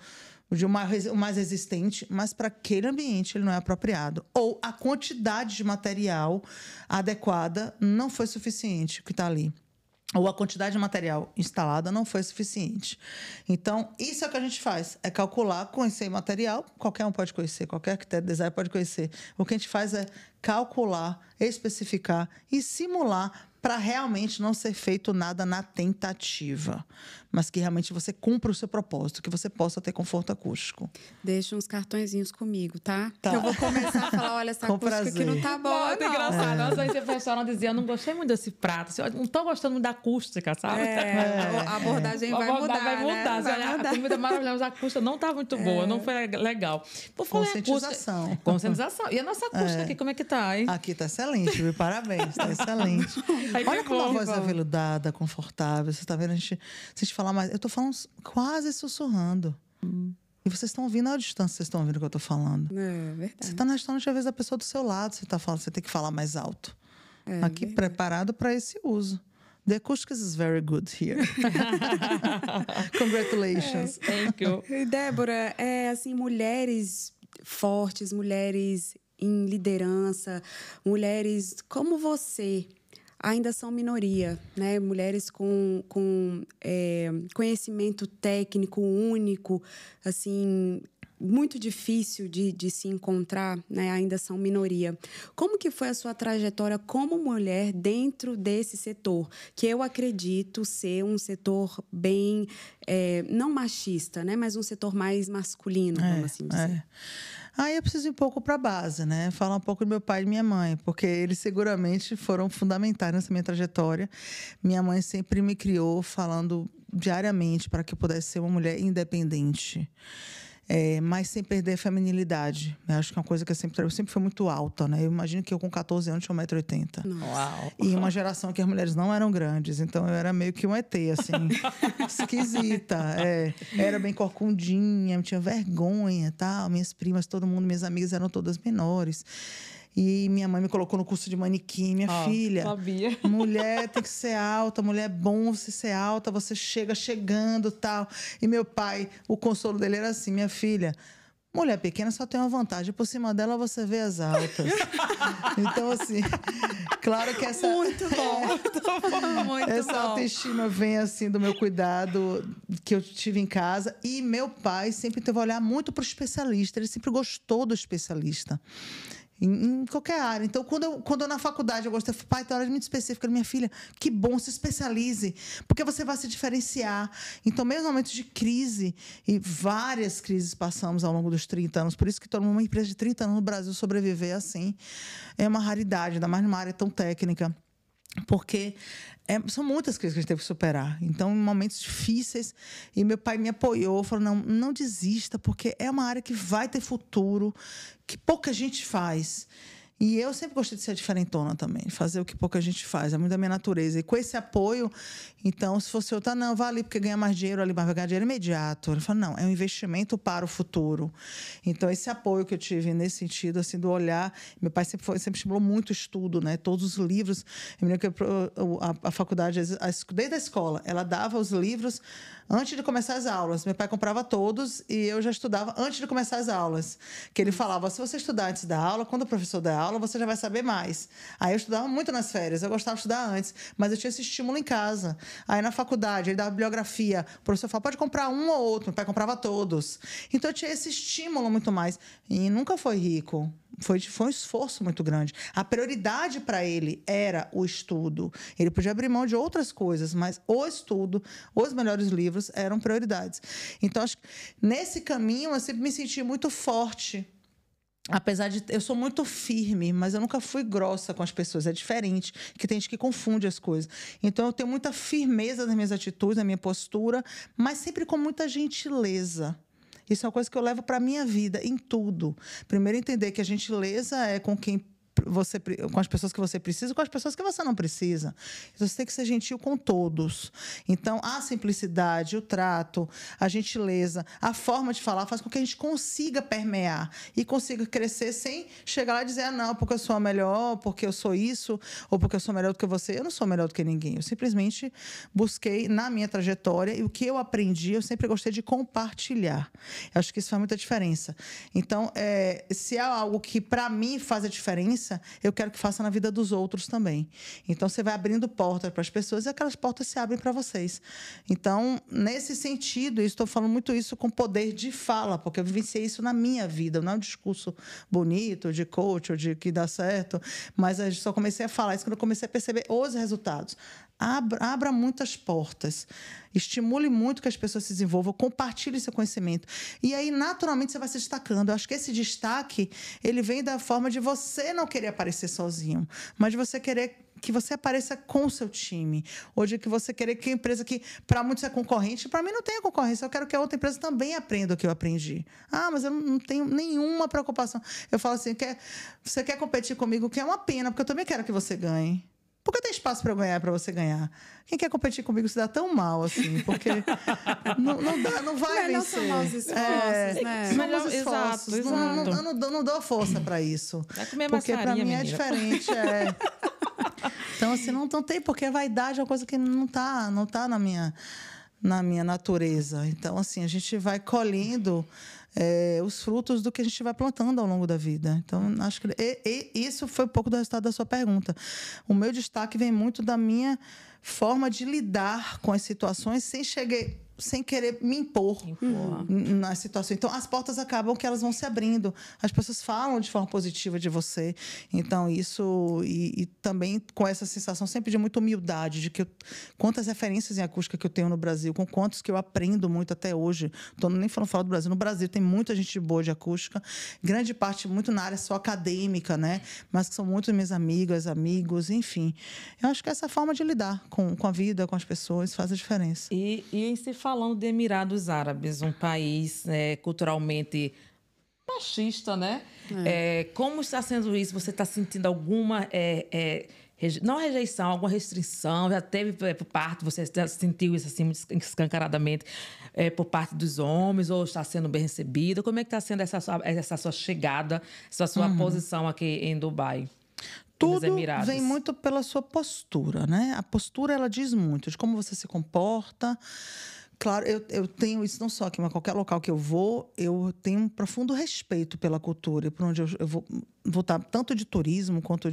Speaker 3: o mais resistente, mas para aquele ambiente ele não é apropriado. Ou a quantidade de material adequada não foi suficiente, o que está ali. Ou a quantidade de material instalada não foi suficiente. Então, isso é o que a gente faz. É calcular, conhecer material. Qualquer um pode conhecer, qualquer arquiteto, designer pode conhecer. O que a gente faz é calcular, especificar e simular para realmente não ser feito nada na tentativa, mas que realmente você cumpra o seu propósito, que você possa ter conforto acústico.
Speaker 2: Deixa uns cartõezinhos comigo, tá?
Speaker 3: Tá.
Speaker 2: Que eu vou começar a falar, olha, essa acústica
Speaker 3: prazer.
Speaker 2: aqui não tá boa,
Speaker 1: Muito engraçado. Nossa, aí o pessoal dizia, eu não gostei muito desse prato. Assim, eu não tô gostando muito da acústica, sabe?
Speaker 2: A abordagem vai mudar,
Speaker 1: vai mudar.
Speaker 2: né?
Speaker 1: A comida maravilhosa, a acústica não tá muito boa, não foi legal. Por falar em
Speaker 3: Conscientização.
Speaker 1: Conscientização. E a nossa acústica aqui, como é que tá, hein?
Speaker 3: Aqui tá excelente, viu? Parabéns, tá excelente.
Speaker 1: Ai,
Speaker 3: Olha
Speaker 1: que
Speaker 3: como a
Speaker 1: bom,
Speaker 3: voz
Speaker 1: que
Speaker 3: é
Speaker 1: bom.
Speaker 3: aveludada, confortável. Você tá vendo a gente falar mais. Eu tô falando quase sussurrando. E vocês estão ouvindo à distância, vocês estão ouvindo o que eu tô falando.
Speaker 2: É verdade.
Speaker 3: Você tá na restaurante, às vezes, a pessoa do seu lado, você tá falando, você tem que falar mais alto. Aqui, preparado para esse uso. The acoustics is very good here. Congratulations.
Speaker 1: Thank you.
Speaker 2: E, Débora, assim, mulheres fortes, mulheres em liderança, mulheres como você ainda são minoria, né? Mulheres com conhecimento técnico único, assim, muito difícil de se encontrar, né? Ainda são minoria. Como que foi a sua trajetória como mulher dentro desse setor? Que eu acredito ser um setor bem, não machista, né? Mas um setor mais masculino, vamos assim dizer.
Speaker 3: Aí eu preciso ir um pouco para a base, né? Falar um pouco do meu pai e minha mãe, porque eles seguramente foram fundamentais nessa minha trajetória. Minha mãe sempre me criou falando diariamente para que eu pudesse ser uma mulher independente. Mas sem perder a feminilidade. Eu acho que é uma coisa que eu sempre fui muito alta, né? Eu imagino que eu com 14 anos tinha 1,80 m.
Speaker 1: Uau.
Speaker 3: E uma geração que as mulheres não eram grandes, então eu era meio que um ET, assim, esquisita. Era bem corcundinha, tinha vergonha, tal. Minhas primas, todo mundo, minhas amigas eram todas menores. E minha mãe me colocou no curso de manequim. Minha filha,
Speaker 1: sabia.
Speaker 3: mulher tem que ser alta, mulher é bom você ser alta, você chega chegando, tal. E meu pai, o consolo dele era assim, minha filha, mulher pequena só tem uma vantagem, por cima dela você vê as altas. Então, assim, claro que essa...
Speaker 2: Muito bom, muito
Speaker 3: essa
Speaker 2: bom.
Speaker 3: autoestima vem, assim, do meu cuidado que eu tive em casa. E meu pai sempre teve um olhar muito para o especialista, ele sempre gostou do especialista. Em qualquer área. Então, quando eu na faculdade, eu gostei, pai, tem hora muito específica. Minha filha, que bom, se especialize, porque você vai se diferenciar. Então, mesmo no momento de crise, e várias crises passamos ao longo dos 30 anos, por isso que uma empresa de 30 anos no Brasil sobreviver assim é uma raridade, ainda mais numa área tão técnica. Porque são muitas crises que a gente teve que superar. Então, em momentos difíceis, e meu pai me apoiou, falou, não desista, porque é uma área que vai ter futuro, que pouca gente faz. E eu sempre gostei de ser diferentona também, fazer o que pouca gente faz, é muito da minha natureza. E com esse apoio, então, se fosse outra, não, vá ali porque ganha mais dinheiro ali, mas vai ganhar dinheiro imediato. Ele falou, não, é um investimento para o futuro. Então, esse apoio que eu tive nesse sentido, assim, do olhar, meu pai sempre estimulou muito o estudo, né? Todos os livros, eu me lembro que a faculdade, desde a escola, ela dava os livros antes de começar as aulas. Meu pai comprava todos e eu já estudava antes de começar as aulas. Que ele falava, se você estudar antes da aula, quando o professor der aula, você já vai saber mais. Aí eu estudava muito nas férias, eu gostava de estudar antes, mas eu tinha esse estímulo em casa. Aí na faculdade, ele dava bibliografia, o professor falava, pode comprar um ou outro, meu pai comprava todos. Então eu tinha esse estímulo muito mais. E nunca foi rico. Foi um esforço muito grande. A prioridade para ele era o estudo. Ele podia abrir mão de outras coisas, mas o estudo, os melhores livros eram prioridades. Então, acho que nesse caminho eu sempre me senti muito forte. Apesar de... Eu sou muito firme, mas eu nunca fui grossa com as pessoas. É diferente, que tem gente que confunde as coisas. Então, eu tenho muita firmeza nas minhas atitudes, na minha postura, mas sempre com muita gentileza. Isso é uma coisa que eu levo para a minha vida, em tudo. Primeiro, entender que a gentileza é com as pessoas que você precisa e com as pessoas que você não precisa. Então, você tem que ser gentil com todos. Então, a simplicidade, o trato, a gentileza, a forma de falar faz com que a gente consiga permear e consiga crescer sem chegar lá e dizer, não, porque eu sou a melhor, porque eu sou isso, ou porque eu sou melhor do que você. Eu não sou melhor do que ninguém. Eu simplesmente busquei, na minha trajetória, e o que eu aprendi, eu sempre gostei de compartilhar. Eu acho que isso faz muita diferença. Então, se há algo que, para mim, faz a diferença, diferença, eu quero que faça na vida dos outros também. Então, você vai abrindo portas para as pessoas e aquelas portas se abrem para vocês. Então, nesse sentido, eu estou falando muito isso com poder de fala, porque eu vivenciei isso na minha vida. Não é um discurso bonito, de coach, ou de que dá certo, mas eu só comecei a falar isso quando eu comecei a perceber os resultados. Abra muitas portas, estimule muito que as pessoas se desenvolvam, compartilhe seu conhecimento. E aí, naturalmente, você vai se destacando. Eu acho que esse destaque, ele vem da forma de você não querer aparecer sozinho, mas de você querer que você apareça com o seu time. Ou de que você querer que a empresa que, para muitos, é concorrente, para mim não tem concorrência. Eu quero que a outra empresa também aprenda o que eu aprendi. Mas eu não tenho nenhuma preocupação. Eu falo assim, você quer competir comigo, que é uma pena, porque eu também quero que você ganhe. Porque tem espaço para eu ganhar, para você ganhar. Quem quer competir comigo se dá tão mal, assim, porque não vai vencer.
Speaker 2: Não são maus esforços, né?
Speaker 3: São os esforços.
Speaker 1: Exato.
Speaker 3: Eu não dou força para isso.
Speaker 1: Vai comer
Speaker 3: porque para mim
Speaker 1: menina.
Speaker 3: é diferente. Então, assim, não tem, porque a vaidade é uma coisa que não tá na minha natureza. Então, assim, a gente vai colhendo os frutos do que a gente vai plantando ao longo da vida. Então, acho que isso foi um pouco do resultado da sua pergunta. O meu destaque vem muito da minha forma de lidar com as situações sem querer me impor na situação. Então, as portas acabam que elas vão se abrindo. As pessoas falam de forma positiva de você. Então, isso... E também com essa sensação sempre de muita humildade, de que quantas referências em acústica que eu tenho no Brasil, com quantos que eu aprendo muito até hoje. Estou nem falando fora do Brasil. No Brasil tem muita gente boa de acústica. Grande parte muito na área só acadêmica, né? Mas que são muitas minhas amigas, amigos, enfim. Eu acho que essa forma de lidar com a vida, com as pessoas, faz a diferença.
Speaker 1: E em se falando de Emirados Árabes, um país culturalmente machista, né? Como está sendo isso? Você está sentindo alguma não rejeição, alguma restrição? Já teve por parte, você já sentiu isso assim escancaradamente por parte dos homens, ou está sendo bem recebida? Como é que está sendo essa sua chegada, essa sua posição aqui em Dubai?
Speaker 3: Tudo vem muito pela sua postura, né? A postura, ela diz muito de como você se comporta. Claro, eu tenho isso não só aqui, mas qualquer local que eu vou, eu tenho um profundo respeito pela cultura, por onde eu vou estar tanto de turismo quanto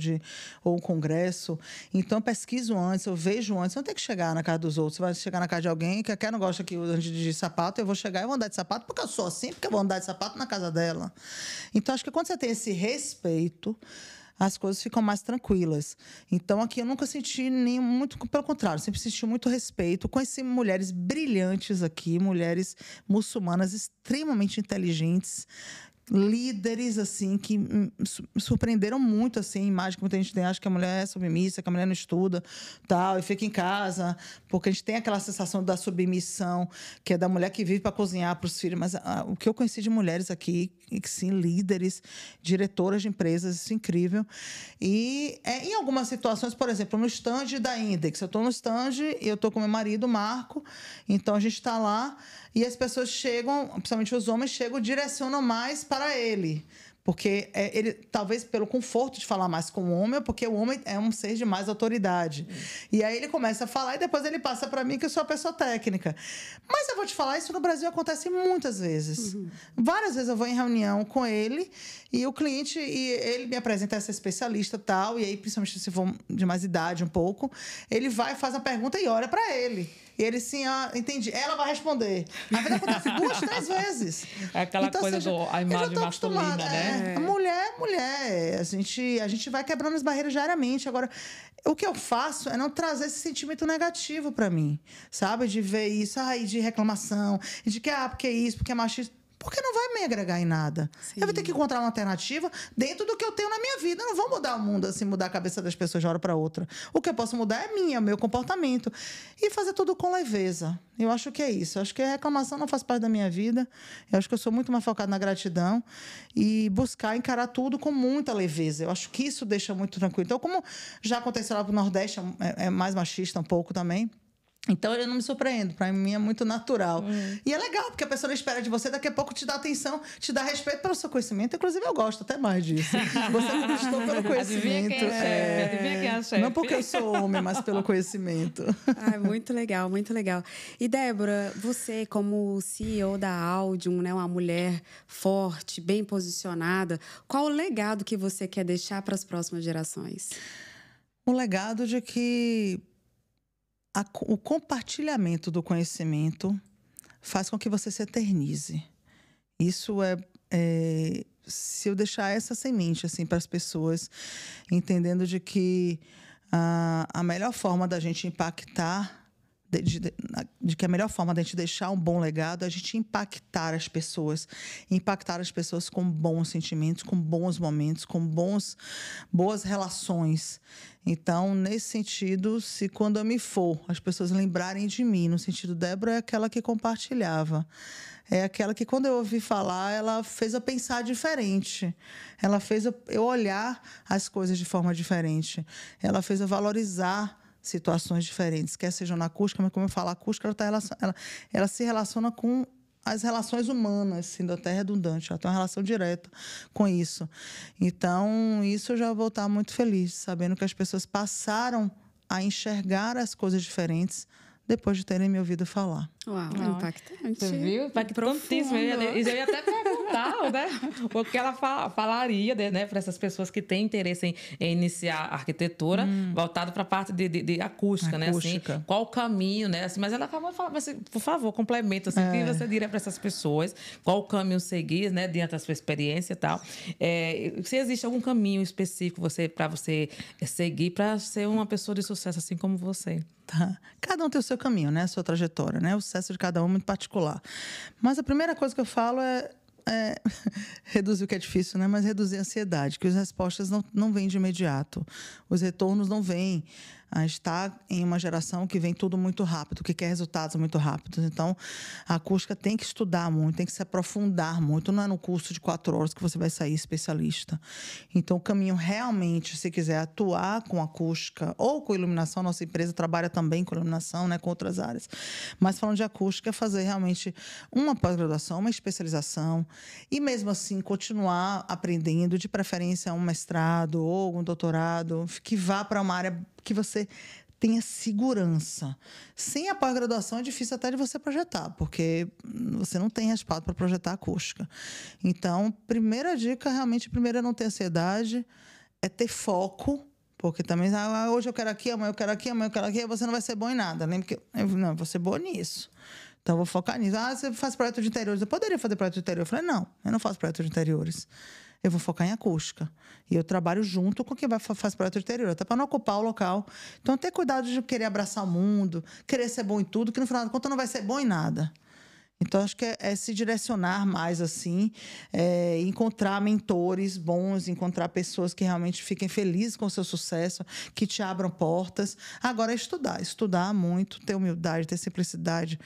Speaker 3: ou congresso. Então, eu pesquiso antes, eu vejo antes. Você não tem que chegar na casa dos outros. Você vai chegar na casa de alguém que não gosta que ande de sapato, eu vou chegar e vou andar de sapato porque eu sou assim, porque eu vou andar de sapato na casa dela. Então, acho que quando você tem esse respeito, as coisas ficam mais tranquilas. Então, aqui eu nunca senti muito pelo contrário, sempre senti muito respeito. Conheci mulheres brilhantes aqui, mulheres muçulmanas extremamente inteligentes, líderes, assim, que me surpreenderam muito, assim, a imagem que muita gente tem, acha que a mulher é submissa, que a mulher não estuda, tal, e fica em casa, porque a gente tem aquela sensação da submissão, que é da mulher que vive para cozinhar para os filhos, mas o que eu conheci de mulheres aqui, que sim, líderes, diretoras de empresas, isso é incrível. E em algumas situações, por exemplo, no stand da Index, eu estou no stand e eu estou com meu marido, Marco, então a gente está lá e as pessoas chegam, principalmente os homens, direcionam mais para ele. Porque ele, talvez pelo conforto de falar mais com o homem, porque o homem é um ser de mais autoridade. E aí ele começa a falar e depois ele passa para mim, que eu sou a pessoa técnica. Mas eu vou te falar, isso no Brasil acontece muitas vezes. Várias vezes eu vou em reunião com ele e o cliente, e ele me apresenta essa especialista e tal, e aí, principalmente se for de mais idade um pouco, ele vai, faz uma pergunta e olha para ele. E ele assim, entendi. Ela vai responder. A vida acontece 2, 3 vezes.
Speaker 1: É aquela
Speaker 3: então,
Speaker 1: coisa da imagem masculina, né?
Speaker 3: Mulher. A gente vai quebrando as barreiras diariamente. Agora, o que eu faço é não trazer esse sentimento negativo para mim, sabe? De ver isso, de reclamação, de que, porque é isso, porque é machista. Porque não vai me agregar em nada. Sim. Eu vou ter que encontrar uma alternativa dentro do que eu tenho na minha vida. Eu não vou mudar o mundo, assim, mudar a cabeça das pessoas de uma hora para outra. O que eu posso mudar é o meu comportamento. E fazer tudo com leveza. Eu acho que é isso. Eu acho que a reclamação não faz parte da minha vida. Eu acho que eu sou muito mais focada na gratidão e buscar encarar tudo com muita leveza. Eu acho que isso deixa muito tranquilo. Então, como já aconteceu lá pro Nordeste, é mais machista um pouco também. Então, eu não me surpreendo. Para mim, é muito natural. E é legal, porque a pessoa não espera de você, daqui a pouco te dá atenção, te dá respeito pelo seu conhecimento. Inclusive, eu gosto até mais disso. Você me conquistou pelo conhecimento.
Speaker 1: Adivinha quem é a chefe.
Speaker 3: Não porque eu sou homem, mas pelo conhecimento.
Speaker 2: Muito legal, muito legal. E, Débora, você, como CEO da Audium, né, uma mulher forte, bem posicionada, qual o legado que você quer deixar para as próximas gerações?
Speaker 3: Um legado de que o compartilhamento do conhecimento faz com que você se eternize. Isso se eu deixar essa semente assim para as pessoas, entendendo de que a melhor forma da gente impactar, de que a melhor forma da gente deixar um bom legado é a gente impactar as pessoas com bons sentimentos, com bons momentos, com boas relações. Então, nesse sentido, se quando eu me for, as pessoas lembrarem de mim, no sentido, Débora é aquela que compartilhava. É aquela que, quando eu ouvi falar, ela fez eu pensar diferente. Ela fez eu olhar as coisas de forma diferente. Ela fez eu valorizar situações diferentes, quer seja na acústica, mas como eu falo, a acústica ela se relaciona com as relações humanas, sendo até redundante, ela tem uma relação direta com isso. Então, isso eu já vou estar muito feliz, sabendo que as pessoas passaram a enxergar as coisas diferentes depois de terem me ouvido falar.
Speaker 2: Uau, impactante.
Speaker 1: Você viu? Impactantíssimo. E eu ia até perguntar, né? O que ela falaria, né, para essas pessoas que têm interesse em iniciar a arquitetura, voltado para a parte de acústica, né? Assim, qual o caminho, né? Assim, mas ela acabou de falar, mas, por favor, complementa. Assim, o que você diria para essas pessoas? Qual o caminho seguir, né? Diante da sua experiência e tal. Se existe algum caminho específico para você seguir para ser uma pessoa de sucesso, assim como você?
Speaker 3: Tá. Cada um tem o seu caminho, né? A sua trajetória, né? O sucesso de cada um é muito particular. Mas a primeira coisa que eu falo é reduzir o que é difícil, né? Mas reduzir a ansiedade, que as respostas não vêm de imediato. Os retornos não vêm. A gente está em uma geração que vem tudo muito rápido, que quer resultados muito rápidos. Então, a acústica tem que estudar muito, tem que se aprofundar muito. Não é no curso de 4 horas que você vai sair especialista. Então, o caminho realmente, se quiser atuar com acústica ou com iluminação, nossa empresa trabalha também com iluminação, né, com outras áreas. Mas falando de acústica, é fazer realmente uma pós-graduação, uma especialização e mesmo assim continuar aprendendo, de preferência um mestrado ou um doutorado, que vá para uma área que você tenha segurança. Sem a pós-graduação é difícil até de você projetar, porque você não tem respaldo para projetar acústica. Então, primeira dica, realmente, primeiro é não ter ansiedade, é ter foco, porque também, hoje eu quero aqui, amanhã eu quero aqui, amanhã eu quero aqui, você não vai ser bom em nada, nem porque eu vou ser boa nisso. Então, eu vou focar nisso. Você faz projeto de interiores. Eu poderia fazer projeto de interior. Eu falei, não, eu não faço projeto de interiores. Eu vou focar em acústica. E eu trabalho junto com quem faz projeto de interior, até para não ocupar o local. Então, ter cuidado de querer abraçar o mundo, querer ser bom em tudo, que no final das contas não vai ser bom em nada. Então, acho que é se direcionar mais assim, encontrar mentores bons, encontrar pessoas que realmente fiquem felizes com o seu sucesso, que te abram portas. Agora, estudar muito, ter humildade, ter simplicidade,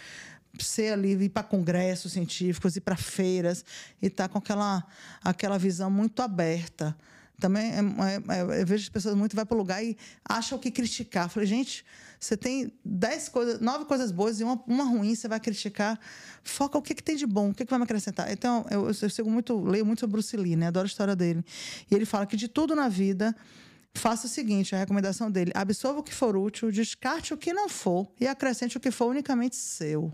Speaker 3: ser ali, ir para congressos científicos, ir para feiras e estar com aquela visão muito aberta. Também eu vejo as pessoas muito vai para o lugar e acham o que criticar. Eu falei, gente, você tem 9 coisas boas e uma ruim, você vai criticar. Foca o que tem de bom, o que vai me acrescentar. Então, eu leio muito sobre Bruce Lee, né? Adoro a história dele. E ele fala que de tudo na vida, faça o seguinte, a recomendação dele: absorva o que for útil, descarte o que não for e acrescente o que for unicamente seu.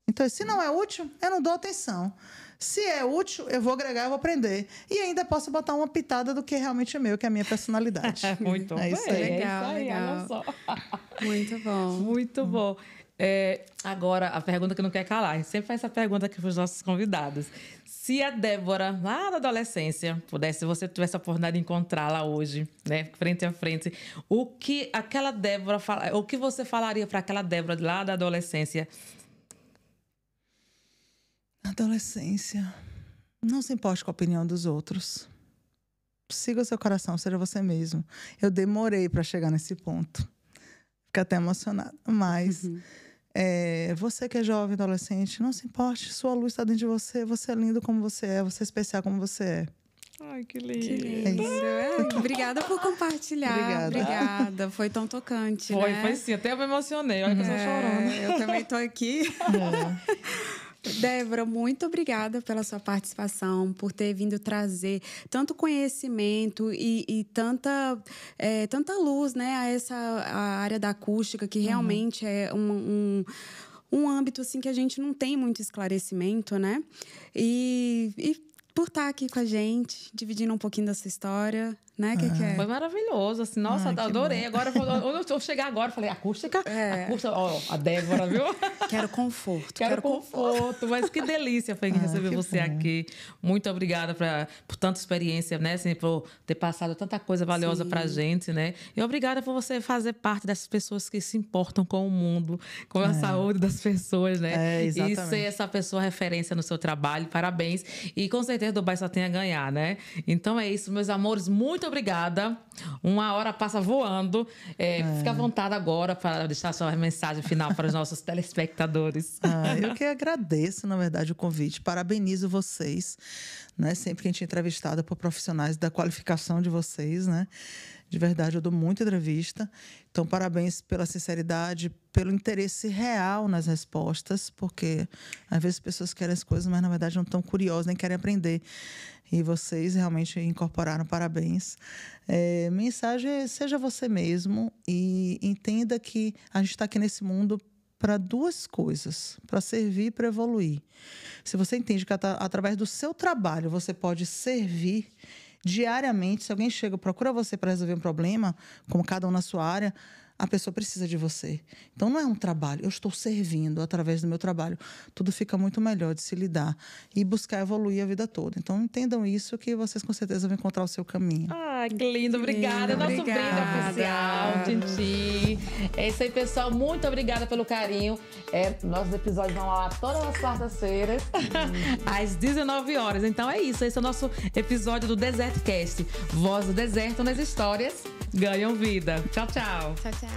Speaker 3: Então, se não é útil, eu não dou atenção. Se é útil, eu vou agregar, eu vou aprender. E ainda posso botar uma pitada do que realmente é meu, que é a minha personalidade.
Speaker 1: Muito bem.
Speaker 2: Isso aí. Legal,
Speaker 1: isso aí,
Speaker 2: legal.
Speaker 1: olha só.
Speaker 2: Muito bom.
Speaker 1: Muito bom. Agora, a pergunta que não quer calar. A gente sempre faz essa pergunta aqui para os nossos convidados. Se a Débora, lá na adolescência, se você tivesse a oportunidade de encontrá-la hoje, né, frente a frente, o que aquela Débora o que você falaria para aquela Débora lá da adolescência?
Speaker 3: Adolescência. Não se importe com a opinião dos outros. Siga o seu coração, seja você mesmo. Eu demorei para chegar nesse ponto. Fico até emocionada. Mas você que é jovem, adolescente, não se importe. Sua luz está dentro de você. Você é lindo como você é. Você é especial como você é.
Speaker 1: Ai, que lindo.
Speaker 2: Que lindo. Obrigada por compartilhar. Obrigada. Foi tão tocante, né?
Speaker 1: Foi sim. Até eu me emocionei. Olha que eu estou chorando.
Speaker 2: Eu também estou aqui. Débora, muito obrigada pela sua participação, por ter vindo trazer tanto conhecimento e tanta luz, né, a área da acústica, que realmente é um âmbito assim, que a gente não tem muito esclarecimento, né? E por estar aqui com a gente, dividindo um pouquinho dessa história, né? Que é?
Speaker 1: Foi maravilhoso, assim, nossa, adorei. Agora, eu chegar agora, falei, acústica, ó, a Débora, viu?
Speaker 2: Quero conforto.
Speaker 1: Quero conforto, mas que delícia foi receber você aqui. Muito obrigada por tanta experiência, né? Assim, por ter passado tanta coisa valiosa pra gente, né? E obrigada por você fazer parte dessas pessoas que se importam com o mundo, com a saúde das pessoas, né?
Speaker 3: Exatamente.
Speaker 1: E ser essa pessoa referência no seu trabalho. Parabéns. E com certeza Dubai só tem a ganhar, né? Então é isso, meus amores. Muito obrigada. Uma hora passa voando. Fica à vontade agora para deixar sua mensagem final para os nossos telespectadores.
Speaker 3: Eu que agradeço, na verdade, o convite. Parabenizo vocês, né? Sempre que a gente é entrevistada por profissionais da qualificação de vocês, né? De verdade, eu dou muita entrevista. Então, parabéns pela sinceridade, pelo interesse real nas respostas, porque às vezes as pessoas querem as coisas, mas na verdade não estão curiosas, nem querem aprender. E vocês realmente incorporaram, parabéns. Mensagem é: seja você mesmo e entenda que a gente está aqui nesse mundo para duas coisas, para servir e para evoluir. Se você entende que através do seu trabalho você pode servir diariamente, se alguém chega, procura você para resolver um problema, como cada um na sua área, a pessoa precisa de você. Então, não é um trabalho, eu estou servindo através do meu trabalho. Tudo fica muito melhor de se lidar e buscar evoluir a vida toda. Então, entendam isso, que vocês com certeza vão encontrar o seu caminho.
Speaker 1: Ai, que lindo, obrigada. Nosso brinde oficial, Tintim. É isso aí, pessoal. Muito obrigada pelo carinho. Nossos episódios vão lá todas as quartas-feiras, às 19 horas. Então é isso. Esse é o nosso episódio do Desertcast. Voz do deserto nas histórias ganham vida. Tchau, tchau.
Speaker 2: Tchau, tchau.